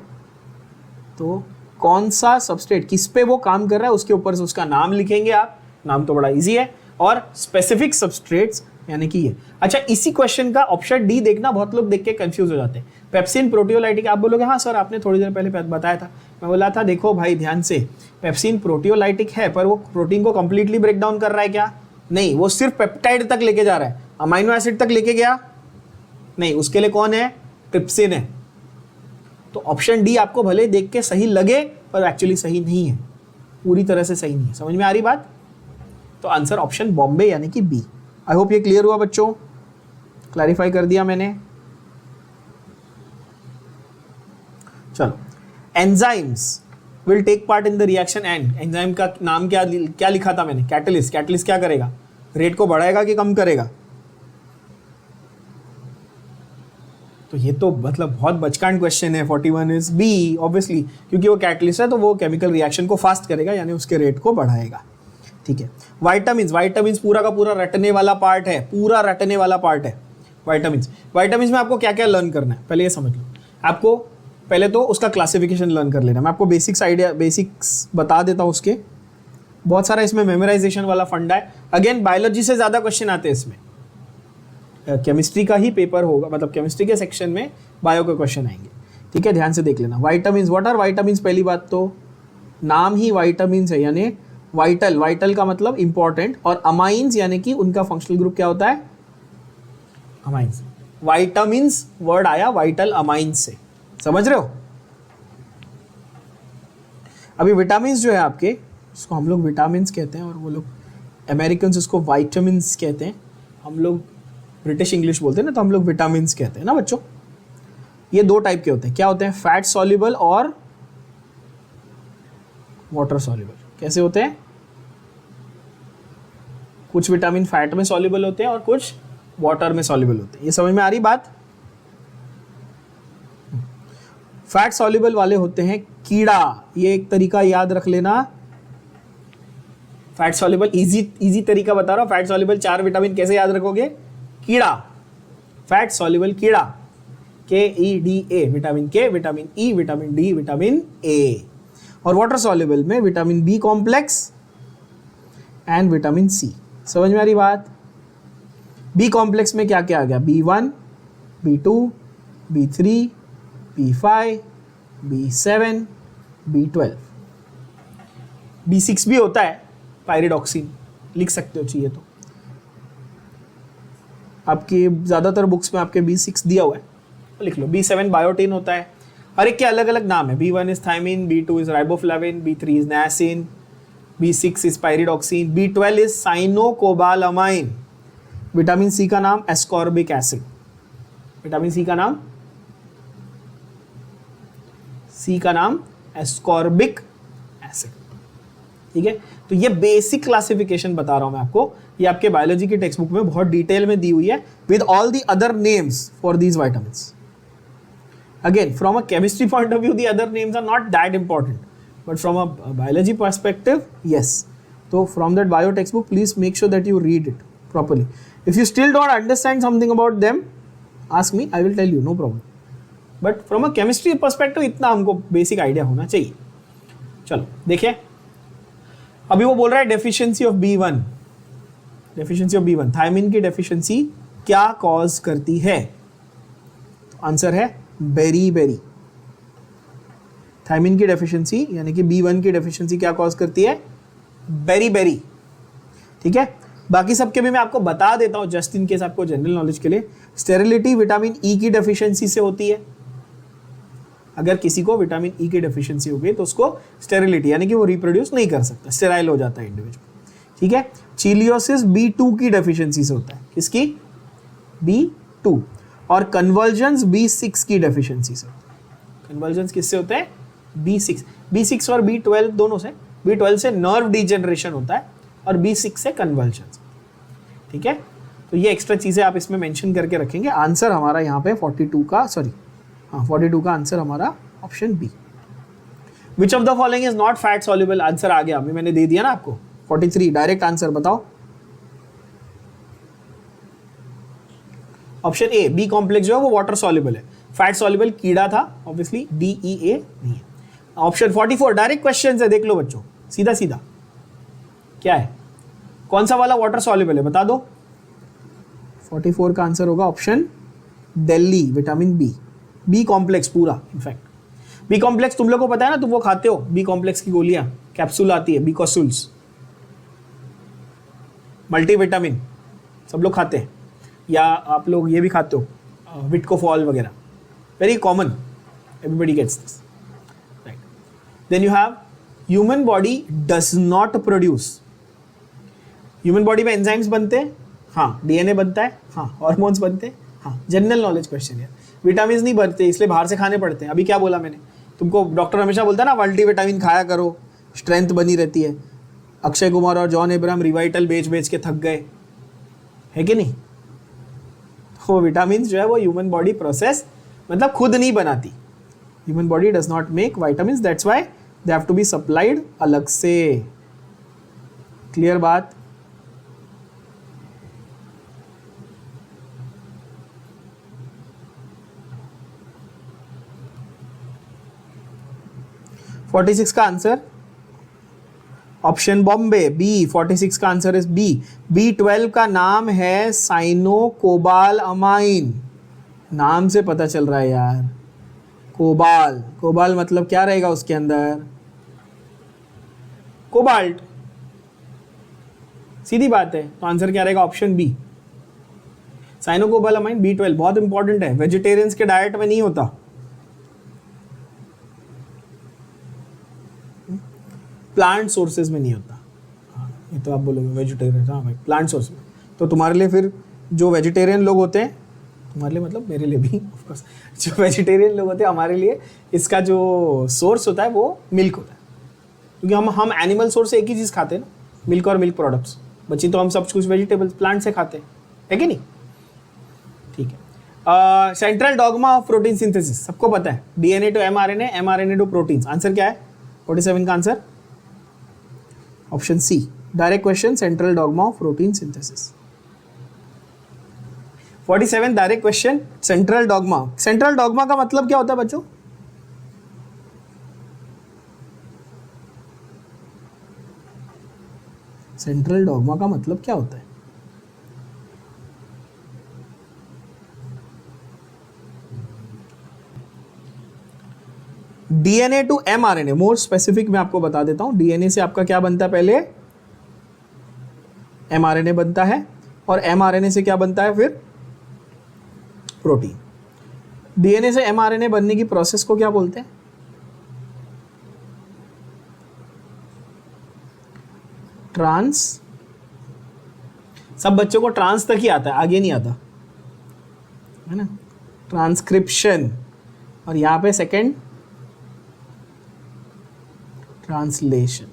तो कौन सा सबस्ट्रेट किस पे वो काम कर रहा है उसके ऊपर से उसका नाम लिखेंगे आप। नाम तो बड़ा इजी है। और स्पेसिफिक सबस्ट्रेट्स यानी कि ये। अच्छा, इसी क्वेश्चन का ऑप्शन डी देखना, बहुत लोग देख के कंफ्यूज हो जाते हैं। पेप्सिन प्रोटियोलाइटिक, आप बोलोगे हाँ सर आपने थोड़ी देर पहले बताया था, मैं बोला था देखो भाई ध्यान से, पेप्सिन प्रोटियोलाइटिक है पर वो प्रोटीन को कंप्लीटली ब्रेक डाउन कर रहा है क्या? नहीं, वो सिर्फ पेप्टाइड तक लेके जा रहा है, अमाइनो एसिड तक लेके गया नहीं, उसके लिए कौन है? ट्रिप्सिन है। तो ऑप्शन डी आपको भले देख के सही लगे पर एक्चुअली सही नहीं है, पूरी तरह से सही नहीं है। समझ में आ रही बात? तो आंसर ऑप्शन बॉम्बे यानी कि बी। आई होप ये क्लियर हुआ बच्चों, क्लैरिफाई कर दिया मैंने। चलो, enzymes will take part in the reaction and, enzyme का नाम क्या लिखा था मैंने? कैटलिस्ट। कैटलिस्ट क्या करेगा? रेट को बढ़ाएगा कि कम करेगा? तो ये तो मतलब बहुत बचकान क्वेश्चन है। 41 इज बी ऑब्वियसली, क्योंकि वो कैटलिस्ट है तो वो केमिकल रिएक्शन को फास्ट करेगा यानी उसके रेट को बढ़ाएगा। ठीक है। वाइटामिन्स, वाइटामिन्स पूरा का पूरा रटने वाला पार्ट है, पूरा रटने वाला पार्ट है वाइटामिन्स। वाइटामिन्स में आपको क्या क्या लर्न करना है पहले ये समझ लो। आपको पहले तो उसका क्लासिफिकेशन लर्न कर लेना। मैं आपको बेसिक्स बता देता हूँ उसके, बहुत सारा इसमें मेमोराइजेशन वाला फंडा है। अगेन बायोलॉजी से ज़्यादा क्वेश्चन आते हैं इसमें, केमिस्ट्री का ही पेपर होगा, मतलब केमिस्ट्री के सेक्शन में बायो के क्वेश्चन आएंगे। ठीक है, ध्यान से देख लेना। Vitamins, what are vitamins? पहली बात तो नाम ही वाइटामिन्स है, यानी वाइटल, वाइटल का मतलब इंपॉर्टेंट, और अमाइंस यानी कि उनका फंक्शनल ग्रुप क्या होता है? अमाइंस। वाइटामिन्स वर्ड आया वाइटल अमाइंस से, समझ रहे हो? अभी विटामिन्स जो है आपके, उसको हम लोग विटामिन्स कहते हैं और वो लोग अमेरिकन उसको वाइटामिन्स कहते हैं, हम लोग ब्रिटिश इंग्लिश बोलते हैं ना, तो हम लोग विटामिन्स कहते हैं ना बच्चों। ये दो टाइप के होते हैं, क्या होते हैं? फैट सॉल्युबल और वाटर सॉल्युबल। कैसे होते हैं? कुछ विटामिन फैट में सॉल्युबल होते हैं और कुछ वाटर में सॉल्युबल होते हैं। ये समझ में आ रही बात? फैट सॉल्युबल वाले होते हैं कीड़ा, ये एक तरीका याद रख लेना। फैट सॉल्युबल इजी तरीका बता रहा हूं। फैट सॉल्युबल 4 विटामिन कैसे याद रखोगे? कीड़ा, फैट सॉल्युबल कीड़ा, KEDA, vitamin K, vitamin E, vitamin D, vitamin A. और वाटर सॉल्युबल में vitamin B complex and vitamin C. समझ में आ रही बात? बी कॉम्प्लेक्स में क्या क्या आ गया? B1, B2, B3, B5, B7, B12, B6 भी होता है, पायरिडॉक्सिन लिख सकते हो चाहिए तो। आपकी ज़्यादातर बुक्स में आपके B6 दिया हुआ है, तो लिख लो। B7 बायोटिन होता है, हर एक के अलग अलग नाम है। B1 is thiamine, B2 is riboflavin, B3 is niacin, B6 is pyridoxine, B12 is cyanocobalamin. Vitamin C का नाम एस्कॉर्बिक एसिड, विटामिन सी का नाम एस्कॉर्बिक एसिड। ठीक है, तो ये बेसिक क्लासिफिकेशन बता रहा हूं मैं आपको, ये आपके बायोलॉजी की टेक्स्ट बुक में बहुत डिटेल में दी हुई है with all the other names for these vitamins. Again, from a chemistry point of view, the other names are not that important, but from a biology perspective, yes. So from that bio textbook, please make sure that you read it properly. If you still don't understand something about them, ask me, I will tell you, no problem. But from a chemistry perspective, इतना हमको basic idea होना चाहिए। चलो देखिए, अभी वो बोल रहा है deficiency of B1, deficiency of B1, thiamine की deficiency क्या cause करती है? तो आंसर है बेरी। थायमिन की डेफिशिएंसी यानी कि B1 की डेफिशिएंसी क्या कॉज करती है? बेरी। ठीक है, बाकी सबके भी मैं आपको बता देता हूं जस्ट इन केस, आपको जनरल नॉलेज के लिए। स्टेरिलिटी विटामिन ई की डेफिशिएंसी से होती है। अगर किसी को विटामिन ई की डेफिशिएंसी हो गई तो उसको स्टेरिलिटी यानी कि वो रिप्रोड्यूस नहीं कर सकता, स्टेराइल हो जाता है इंडिविजुअल। ठीक है, चिलियोसिस B2 की डेफिशिएंसी से होता है। किसकी? B2। और कन्वर्जेंस B6 की डेफिशिएंसी से। कन्वर्जेंस किससे होता है? B6 और B12 दोनों से। B12 से नर्व डिजेनरेशन होता है और B6 से कन्वर्जेंस। ठीक है, तो ये एक्स्ट्रा चीजें आप इसमें मेंशन करके रखेंगे। आंसर हमारा यहाँ पे 42 का आंसर हमारा option B. Which of the following is not fat soluble? Answer आ गया, अभी मैंने दे दिया ना आपको। 43 डायरेक्ट आंसर बताओ। ऑप्शन ए, बी कॉम्प्लेक्स जो है वो वाटर सॉल्युबल है। फैट सॉल्युबल कीड़ा था, ऑब्वियसली DEA नहीं है। ऑप्शन 44 डायरेक्ट क्वेश्चन है, देख लो बच्चों, सीधा क्या है? कौन सा वाला वाटर सॉल्युबल है बता दो। 44 का आंसर होगा option Delhi, vitamin B. B complex पूरा इनफैक्ट। बी कॉम्प्लेक्स तुम लोग को पता है ना, तुम वो खाते हो बी कॉम्प्लेक्स की गोलियां, कैप्सूल आती है बीकोसुल्स, मल्टीविटामिन, सब लोग खाते हैं। या आप लोग ये भी खाते हो विटकोफॉल वगैरह, very common, everybody gets this, right. Then you have human body does not produce, human body में एंजाइम्स बनते हैं, हाँ, डीएनए बनता है, हाँ, हार्मोन्स बनते हैं, हाँ, जनरल नॉलेज क्वेश्चन है। विटामिन नहीं बनते इसलिए बाहर से खाने पड़ते हैं। अभी क्या बोला मैंने तुमको, डॉक्टर हमेशा बोलता है ना मल्टीविटामिन खाया करो, स्ट्रेंथ बनी रहती है। अक्षय कुमार और जॉन अब्राहम रिवाइटल बेच बेच के थक गए, है कि नहीं? वो विटामिन जो है वो ह्यूमन बॉडी प्रोसेस मतलब खुद नहीं बनाती। Human body does not make vitamin, that's why they have to be supplied अलग से। क्लियर बात? फोर्टी सिक्स का आंसर ऑप्शन बॉम्बे बी। 46 का आंसर इज बी। B12 का नाम है साइनोकोबाल अमाइन, नाम से पता चल रहा है यार। कोबाल, कोबाल मतलब क्या रहेगा उसके अंदर? कोबाल्ट, सीधी बात है। तो आंसर क्या रहेगा? ऑप्शन बी, साइनोकोबाल अमाइन B12 बहुत इंपॉर्टेंट है, वेजिटेरियंस के डाइट में नहीं होता। प्लांट सोर्सेज में नहीं होता। ये तो आप बोलोगे वेजिटेरियन, हाँ भाई प्लांट सोर्स में। तो तुम्हारे लिए फिर जो वेजिटेरियन लोग होते हैं, तुम्हारे लिए मतलब मेरे लिए भी ऑफ कोर्स, जो वेजिटेरियन लोग होते हैं हमारे लिए इसका जो सोर्स होता है वो मिल्क होता है, क्योंकि हम एनिमल सोर्स से एक ही चीज़ खाते हैं ना, मिल्क और मिल्क प्रोडक्ट्स। बच्ची तो हम सब कुछ वेजिटेबल्स प्लांट से खाते हैं, है कि नहीं? ठीक है। Central dogma of protein synthesis सबको पता है, DNA to mRNA, mRNA to proteins. Answer क्या है 47 का answer? Option C, direct question, central dogma of protein synthesis. 47 direct question, central dogma. Central dogma का मतलब क्या होता है बच्चों? सेंट्रल डॉगमा का मतलब क्या होता है? DNA to mRNA, more specific मैं आपको बता देता हूं। DNA से आपका क्या बनता है? पहले mRNA बनता है, और mRNA से क्या बनता है फिर? प्रोटीन। DNA से mRNA बनने की प्रोसेस को क्या बोलते हैं? ट्रांस, सब बच्चों को ट्रांस तक ही आता है, आगे नहीं आता है ना, ट्रांसक्रिप्शन। और यहां पे सेकंड ट्रांसलेशन।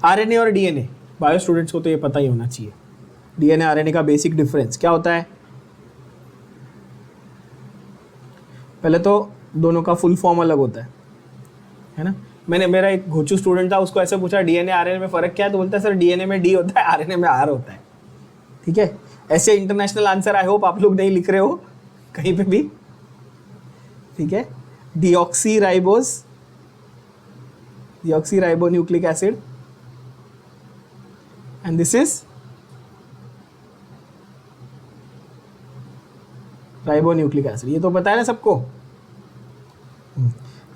आरएनए और डीएनए, बायो स्टूडेंट्स को तो ये पता ही होना चाहिए। डीएनए आरएनए का बेसिक डिफरेंस क्या होता है? पहले तो दोनों का फुल फॉर्म अलग होता है ना। मेरा एक घोचू स्टूडेंट था, उसको ऐसे पूछा डीएनए आरएनए में फर्क क्या है, तो बोलता है सर डीएनए में डी होता है, आरएनए में आर होता है। ठीक है, ऐसे इंटरनेशनल आंसर आई होप आप लोग नहीं लिख रहे हो कहीं पे भी। ठीक है, deoxy ribo nucleic acid, and this is ribo nucleic acid. ये तो पता है ना सबको।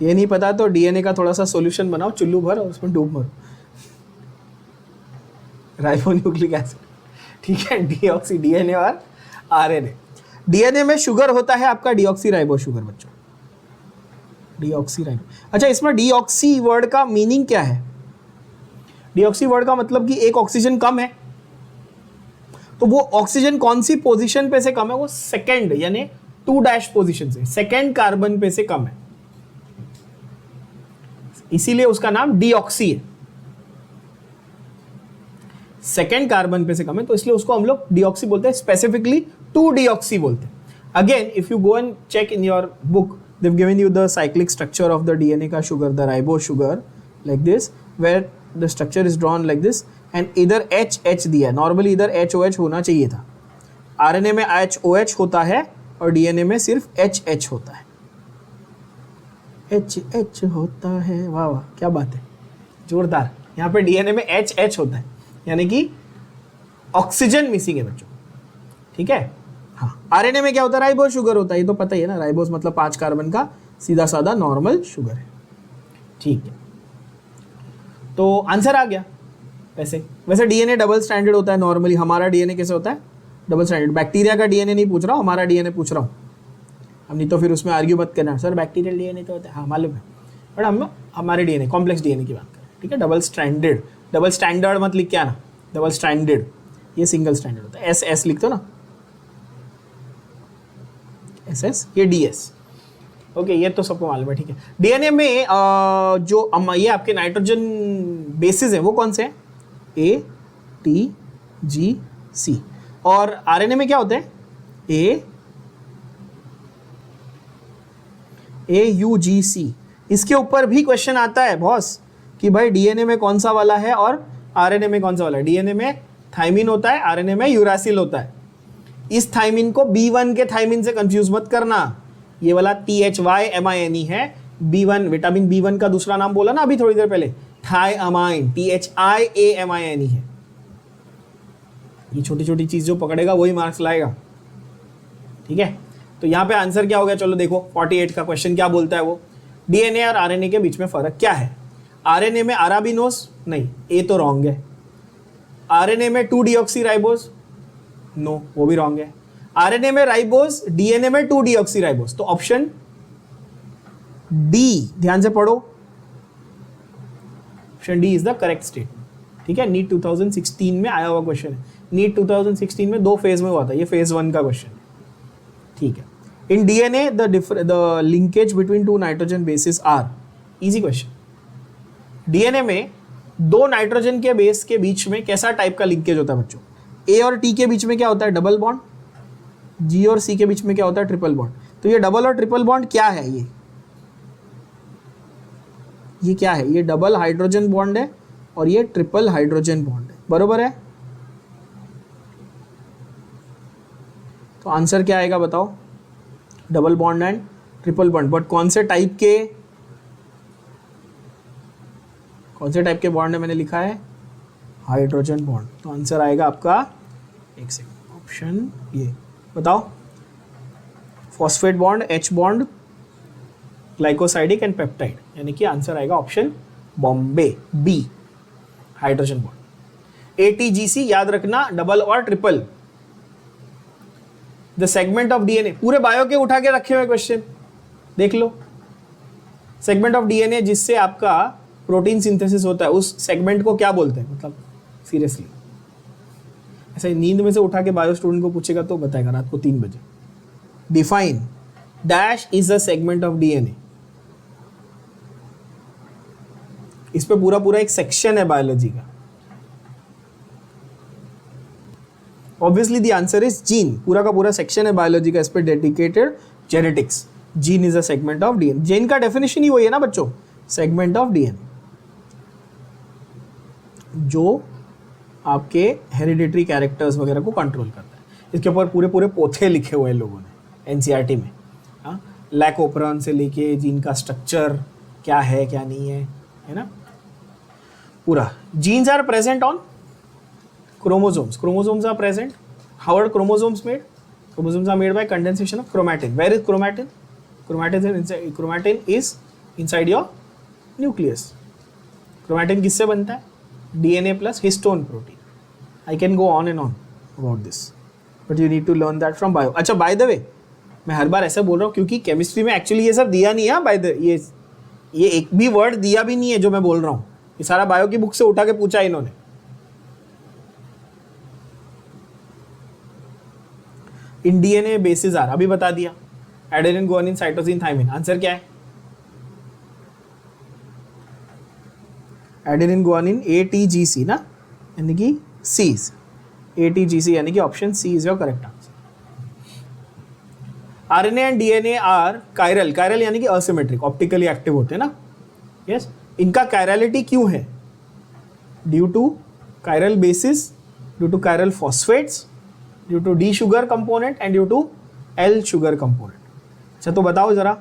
ये नहीं पता तो डीएनए का थोड़ा सा सॉल्यूशन बनाओ, चुल्लू भर और उसमें डूब मरो। राइबो न्यूक्लिक एसिड, ठीक है, डीऑक्सी, डीएनए और आरएनए। डीएनए में शुगर होता है आपका डीऑक्सी राइबो शुगर बच्चों, डीऑक्सी राइबो। अच्छा, इसमें डीऑक्सी वर्ड का मीनिंग क्या है? डीऑक्सी वर्ड का मतलब कि एक ऑक्सीजन कम है, तो वो ऑक्सीजन कौन सी पोजीशन पे से कम है? वो सेकंड यानी 2' पोजीशन से, सेकंड कार्बन पे से कम है, इसीलिए उसका नाम डीऑक्सी है। सेकेंड कार्बन पे से कम है तो इसलिए उसको हम लोग डीऑक्सी बोलते हैं, स्पेसिफिकली 2-डीऑक्सी बोलते हैं। Again if you go and check in your book, they've given you the cyclic structure of the DNA का sugar, the ribose sugar like this, where the structure is drawn like this, and इधर HH दिया है, normally इधर HOH होना चाहिए था। RNA में HOH होता है और DNA में सिर्फ HH होता है, HH होता है। वाह वाह क्या बात है, जोरदार, यहाँ पे डीएनए में एच होता है, यानी कि ऑक्सीजन मिसिंग है बच्चों, ठीक है। हाँ, आरएनए में क्या होता है, राइबोज शुगर होता है, ये तो पता ही है ना, राइबोज मतलब 5 कार्बन का सीधा साधा नॉर्मल शुगर है, ठीक है। तो आंसर आ गया। वैसे डीएनए डबल स्टैंडर्ड होता है नॉर्मली, हमारा डीएनए कैसे होता है, डबल स्टैंडर्ड। बैक्टीरिया का डीएनए नहीं पूछ रहा हूँ, हमारा डीएनए पूछ रहा हूँ। हम नहीं तो फिर उसमें आर्ग्यू मत करना, सर बैक्टीरियल डीएनए तो होता है, हाँ मालूम है, बट हम हमारे डीएनए कॉम्प्लेक्स डीएनए की बात करें, ठीक है। डबल स्टैंडर्ड मत लिख के आना, डबल स्टैंडर्ड, ये सिंगल स्टैंडर्ड होता है। एस लिख दो ना, एस, ये डीएस, ओके, ये तो सबको मालूम है, ठीक है। डीएनए में ये आपके नाइट्रोजन बेसिस है वो कौन से हैं, ए टी जी सी। और आरएनए में क्या होते हैं, ए यू जी सी। इसके ऊपर भी क्वेश्चन आता है बॉस कि भाई डीएनए में कौन सा वाला है और आरएनए में कौन सा वाला है। डीएनए में थाइमिन होता है, आरएनए में यूरासिल होता है। इस थाइमिन को B1 के थाइमिन से कंफ्यूज मत करना, ये वाला THYAMINE है। B1 विटामिन B1 का दूसरा नाम बोला ना अभी थोड़ी देर पहले, थायमाइन, THIAMINE है। ये छोटी छोटी चीज जो पकड़ेगा वही मार्क्स लाएगा, ठीक है। तो यहाँ पे आंसर क्या हो गया, चलो देखो 48 का क्वेश्चन क्या बोलता है वो, डीएनए और आरएनए के बीच में फर्क क्या है। आरएनए में अराबिनोस नहीं, ए तो रॉन्ग है। आरएनए में 2-डीऑक्सीराइबोज, नो वो भी रॉन्ग है। आरएनए में राइबोज, डीएनए में 2-डीऑक्सीराइबोज, तो ऑप्शन डी, ध्यान से पढ़ो, option D is the correct state, ठीक है। नीट 2016 में आया हुआ क्वेश्चन है। नीट 2016 में 2 फेज में हुआ था, ये फेज 1 का क्वेश्चन है, ठीक है। In DNA the linkage between 2 nitrogen bases are, easy question. DNA में 2 नाइट्रोजन के बेस के बीच में कैसा टाइप का लिंकेज होता है बच्चों, ए और टी के बीच में क्या होता है, डबल बॉन्ड। जी और सी के बीच में क्या होता है, ट्रिपल बॉन्ड। तो ये डबल और ट्रिपल बॉन्ड क्या है, ये क्या है, ये डबल हाइड्रोजन बॉन्ड है और ये ट्रिपल हाइड्रोजन बॉन्ड है, बरोबर है। तो आंसर क्या आएगा बताओ, double bond and triple bond. But कौन से टाइप के बॉन्ड है, मैंने लिखा है हाइड्रोजन बॉन्ड। तो आंसर आएगा आपका, एक सेकंड, ऑप्शन ये बताओ, phosphate bond, H bond, glycosidic and peptide, यानी कि आंसर आएगा option Bombay B, hydrogen bond. ATGC याद रखना, डबल और triple. The segment of DNA, पूरे बायो के उठा के रखे हुए क्वेश्चन देख लो। सेगमेंट ऑफ डीएनए जिससे आपका प्रोटीन सिंथेसिस होता है, उस सेगमेंट को क्या बोलते हैं, मतलब सीरियसली ऐसे नींद में से उठा के बायो स्टूडेंट को पूछेगा तो बताएगा रात को 3 बजे। Define dash is a segment of DNA. इस पे पूरा एक सेक्शन है बायोलॉजी का। Obviously the answer is gene, पूरा का पूरा सेक्शन है बायोलॉजी का इस पे dedicated, genetics. Gene is a segment of DNA. Gene का डेफिनेशन ही वही है ना बच्चों, सेगमेंट ऑफ डीएनए, जो आपके हेरिडिटरी कैरेक्टर्स वगैरह को कंट्रोल करता है। इसके ऊपर पूरे पोथे लिखे हुए हैं लोगों ने एनसीईआरटी में, लैकोपरन से लेके जीन का स्ट्रक्चर क्या है क्या नहीं है ना पूरा। Genes are present on chromosomes are present. How are chromosomes made? Chromosomes are made by condensation of chromatin. Where is chromatin? Chromatin is inside your nucleus. Chromatin किससे बनता है, DNA plus histone protein. I can go on and on about this, but you need to learn that from bio. अच्छा, by the way, मैं हर बार ऐसा बोल रहा हूँ क्योंकि केमिस्ट्री में एक्चुअली ये सब दिया नहीं है। बाय द ये एक भी वर्ड दिया भी नहीं है जो मैं बोल रहा हूँ, ये सारा बायो की बुक से उठा के पूछा इन्होंने। इन डीएनए बेसिस आर, अभी बता दिया, adenine, guanine, cytosine, thymine. Answer क्या है, एडेनिन, गुआनिन, ATGC ना, यानी कि C, ATGC यानी कि option C is your correct answer. RNA and DNA are chiral, chiral यानी कि असिमेट्रिक, ऑप्टिकली एक्टिव होते हैं ना, यस। इनका कायरलिटी क्यों है, due to chiral bases, due to chiral phosphates, due to D sugar component and due to L sugar component. अच्छा, तो बताओ जरा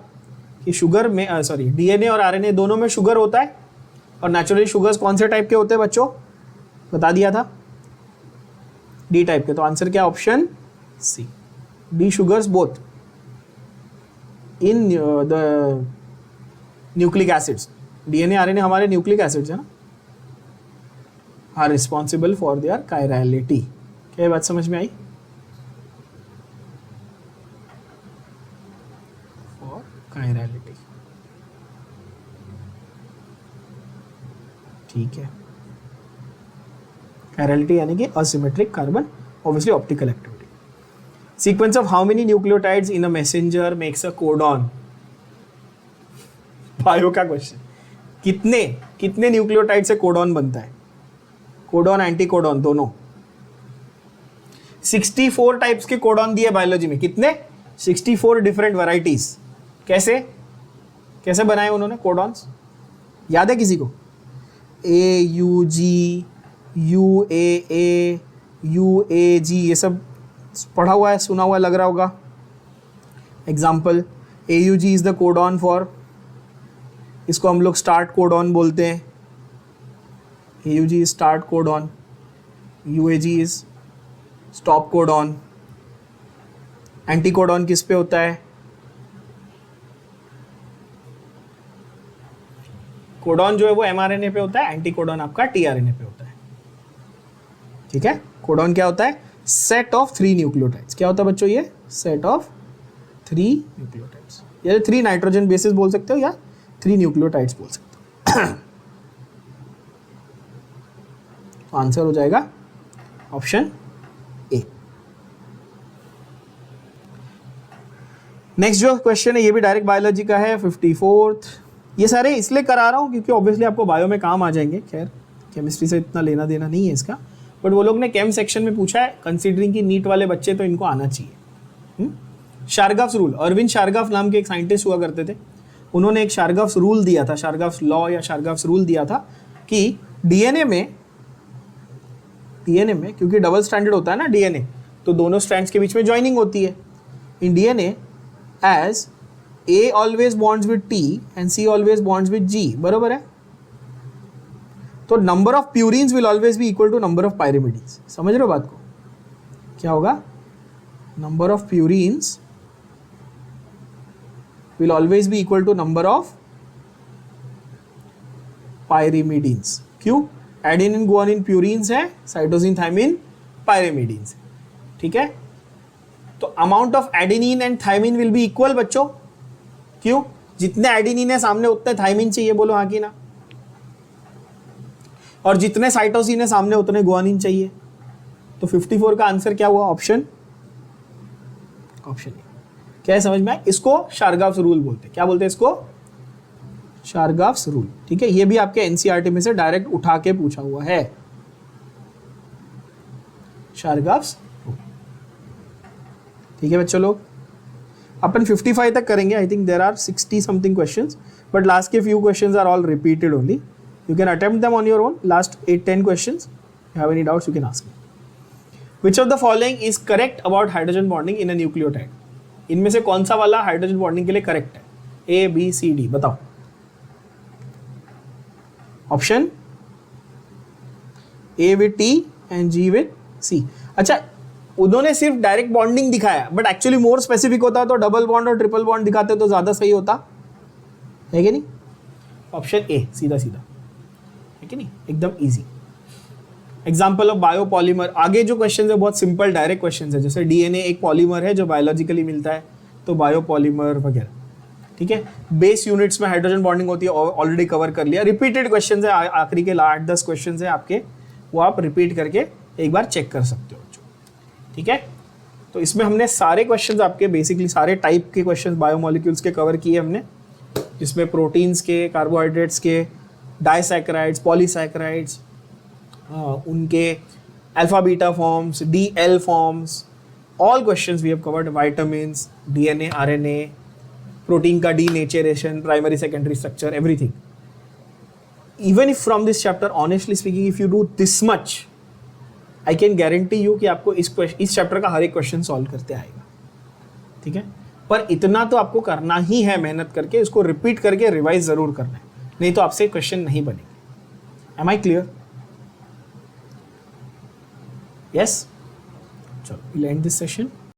कि शुगर में डीएनए और आरएनए दोनों में शुगर होता है, और नेचुरली शुगर्स कौन से टाइप के होते हैं बच्चों, बता दिया था, डी टाइप के। तो आंसर क्या, option C, D sugars both in the nucleic acids, DNA RNA हमारे न्यूक्लिक एसिड्स है ना, are responsible for their chirality. क्या ये बात समझ में आई? फॉर कायरलिटी, ठीक है। कायरलिटी यानी कि asymmetric carbon, obviously optical activity. Sequence of how many nucleotides in a messenger makes a codon, bio का क्वेश्चन। कितने कितने न्यूक्लियोटाइड से कोडॉन बनता है, कोडॉन एंटी कोडॉन दोनों। 64 टाइप्स के कोडॉन दिए बायोलॉजी में, कितने, 64 डिफरेंट वैरायटीज। कैसे कैसे बनाए उन्होंने कोडॉन्स, याद है किसी को? A U G, U A, U A G, ये सब पढ़ा हुआ है, सुना हुआ लग रहा होगा। Example, A U G is the codon for, इसको हम लोग स्टार्ट कोडॉन बोलते हैं, A U G is start codon, U A G is stop codon. Anti codon किस पे होता है, कोडॉन जो है वो एमआरएनए पे होता है, एंटी कोडॉन आपका टीआरएनए पे होता है, ठीक है। कोडॉन क्या होता है, सेट ऑफ 3 न्यूक्लियोटाइड्स। क्या होता है बच्चों ये, सेट ऑफ 3 न्यूक्लियोटाइड्स, या 3 नाइट्रोजन बेसिस बोल सकते हो, या 3 न्यूक्लियोटाइड्स बोल सकते हो। तो आंसर हो जाएगा ऑप्शन ए। नेक्स्ट जो क्वेश्चन है ये भी डायरेक्ट बायोलॉजी का है, 54th। ये सारे इसलिए करा रहा हूँ क्योंकि ऑब्वियसली आपको बायो में काम आ जाएंगे, खैर केमिस्ट्री से इतना लेना देना नहीं है इसका, बट वो लोग ने केम सेक्शन में पूछा है, कंसीडरिंग की नीट वाले बच्चे तो इनको आना चाहिए। शारगाफ्स रूल, अरविंद शारगाफ नाम के एक साइंटिस्ट हुआ करते थे, उन्होंने एक शारगाफ्स रूल दिया था, शारगाफ्स लॉ या शारगाफ्स रूल दिया था कि डीएनए में क्योंकि डबल स्ट्रैंडेड होता है ना डीएनए, तो दोनों स्ट्रैंड्स के बीच में ज्वाइनिंग होती है। In DNA as A always bonds with T and C always bonds with G, बरोबर है। तो number of purines will always be equal to number of pyrimidines. समझ रहे हो बात को, क्या होगा, number of purines will always be equal to number of pyrimidines। क्यों, एडेनिन गुआनिन प्यूरिन्स है, साइटोसिन थायमिन पायरिमिडीन्स, ठीक है। तो amount of adenine and thymine will be equal बच्चों, क्यों, जितने एडेनिन है सामने उतने थायमिन चाहिए, बोलो हाँ कि ना, और जितने साइटोसिन है सामने उतने गुआनिन चाहिए। तो 54 का आंसर क्या हुआ, ऑप्शन ए। क्या है समझ में आए? इसको शारगाफ्स रूल बोलते हैं। क्या बोलते हैं इसको, शारगाफ्स रूल, ठीक है। ये भी आपके एनसीईआरटी में से डायरेक्ट उठा के पूछा हुआ है, शारगाफ्स रूल, ठीक है बच्चों लोग। अपन 55 तक करेंगे, I think there are 60 something questions, but last के few questions are all repeated only, you can attempt them on your own. Last 8-10 questions, you have any doubts you can ask me. Which of the following is correct about hydrogen bonding in a nucleotide, इनमें से कौन सा वाला hydrogen bonding के लिए correct है, A B C D, बताओ। Option A with T and G with C. अच्छा, उन्होंने सिर्फ डायरेक्ट बॉन्डिंग दिखाया, बट एक्चुअली मोर स्पेसिफिक होता तो डबल बॉन्ड और ट्रिपल बॉन्ड दिखाते तो ज्यादा सही होता है कि नहीं। ऑप्शन ए सीधा सीधा है कि नहीं, एकदम इजी। एग्जाम्पल ऑफ बायोपॉलीमर, आगे जो क्वेश्चन है बहुत सिंपल डायरेक्ट क्वेश्चन है, जैसे डीएनए एक पॉलीमर है जो बायोलॉजिकली मिलता है, तो बायोपॉलीमर वगैरह, ठीक है। बेस यूनिट्स में हाइड्रोजन बॉन्डिंग होती है, ऑलरेडी कवर कर लिया। रिपीटेड क्वेश्चन है, आखिरी के 8-10 क्वेश्चन है आपके, वो आप रिपीट करके एक बार चेक कर सकते हो, ठीक है। तो इसमें हमने सारे क्वेश्चंस आपके बेसिकली सारे टाइप के क्वेश्चंस बायोमोलिक्यूल्स के कवर किए हमने, जिसमें प्रोटीन्स के, कार्बोहाइड्रेट्स के, डाइसैकेराइड्स, पॉलीसैकेराइड्स, उनके alpha beta forms, DL forms, all questions we have covered, vitamins, DNA, RNA, protein का denaturation, primary secondary structure, everything. Even if from this chapter, honestly speaking, if you do this much, I can guarantee you कि आपको इस chapter का हर एक question solve करते आएगा, ठीक है। पर इतना तो आपको करना ही है, मेहनत करके इसको रिपीट करके रिवाइज जरूर करना है, नहीं तो आपसे क्वेश्चन नहीं बनेंगे, एम आई क्लियर? यस, चलो we'll end this session.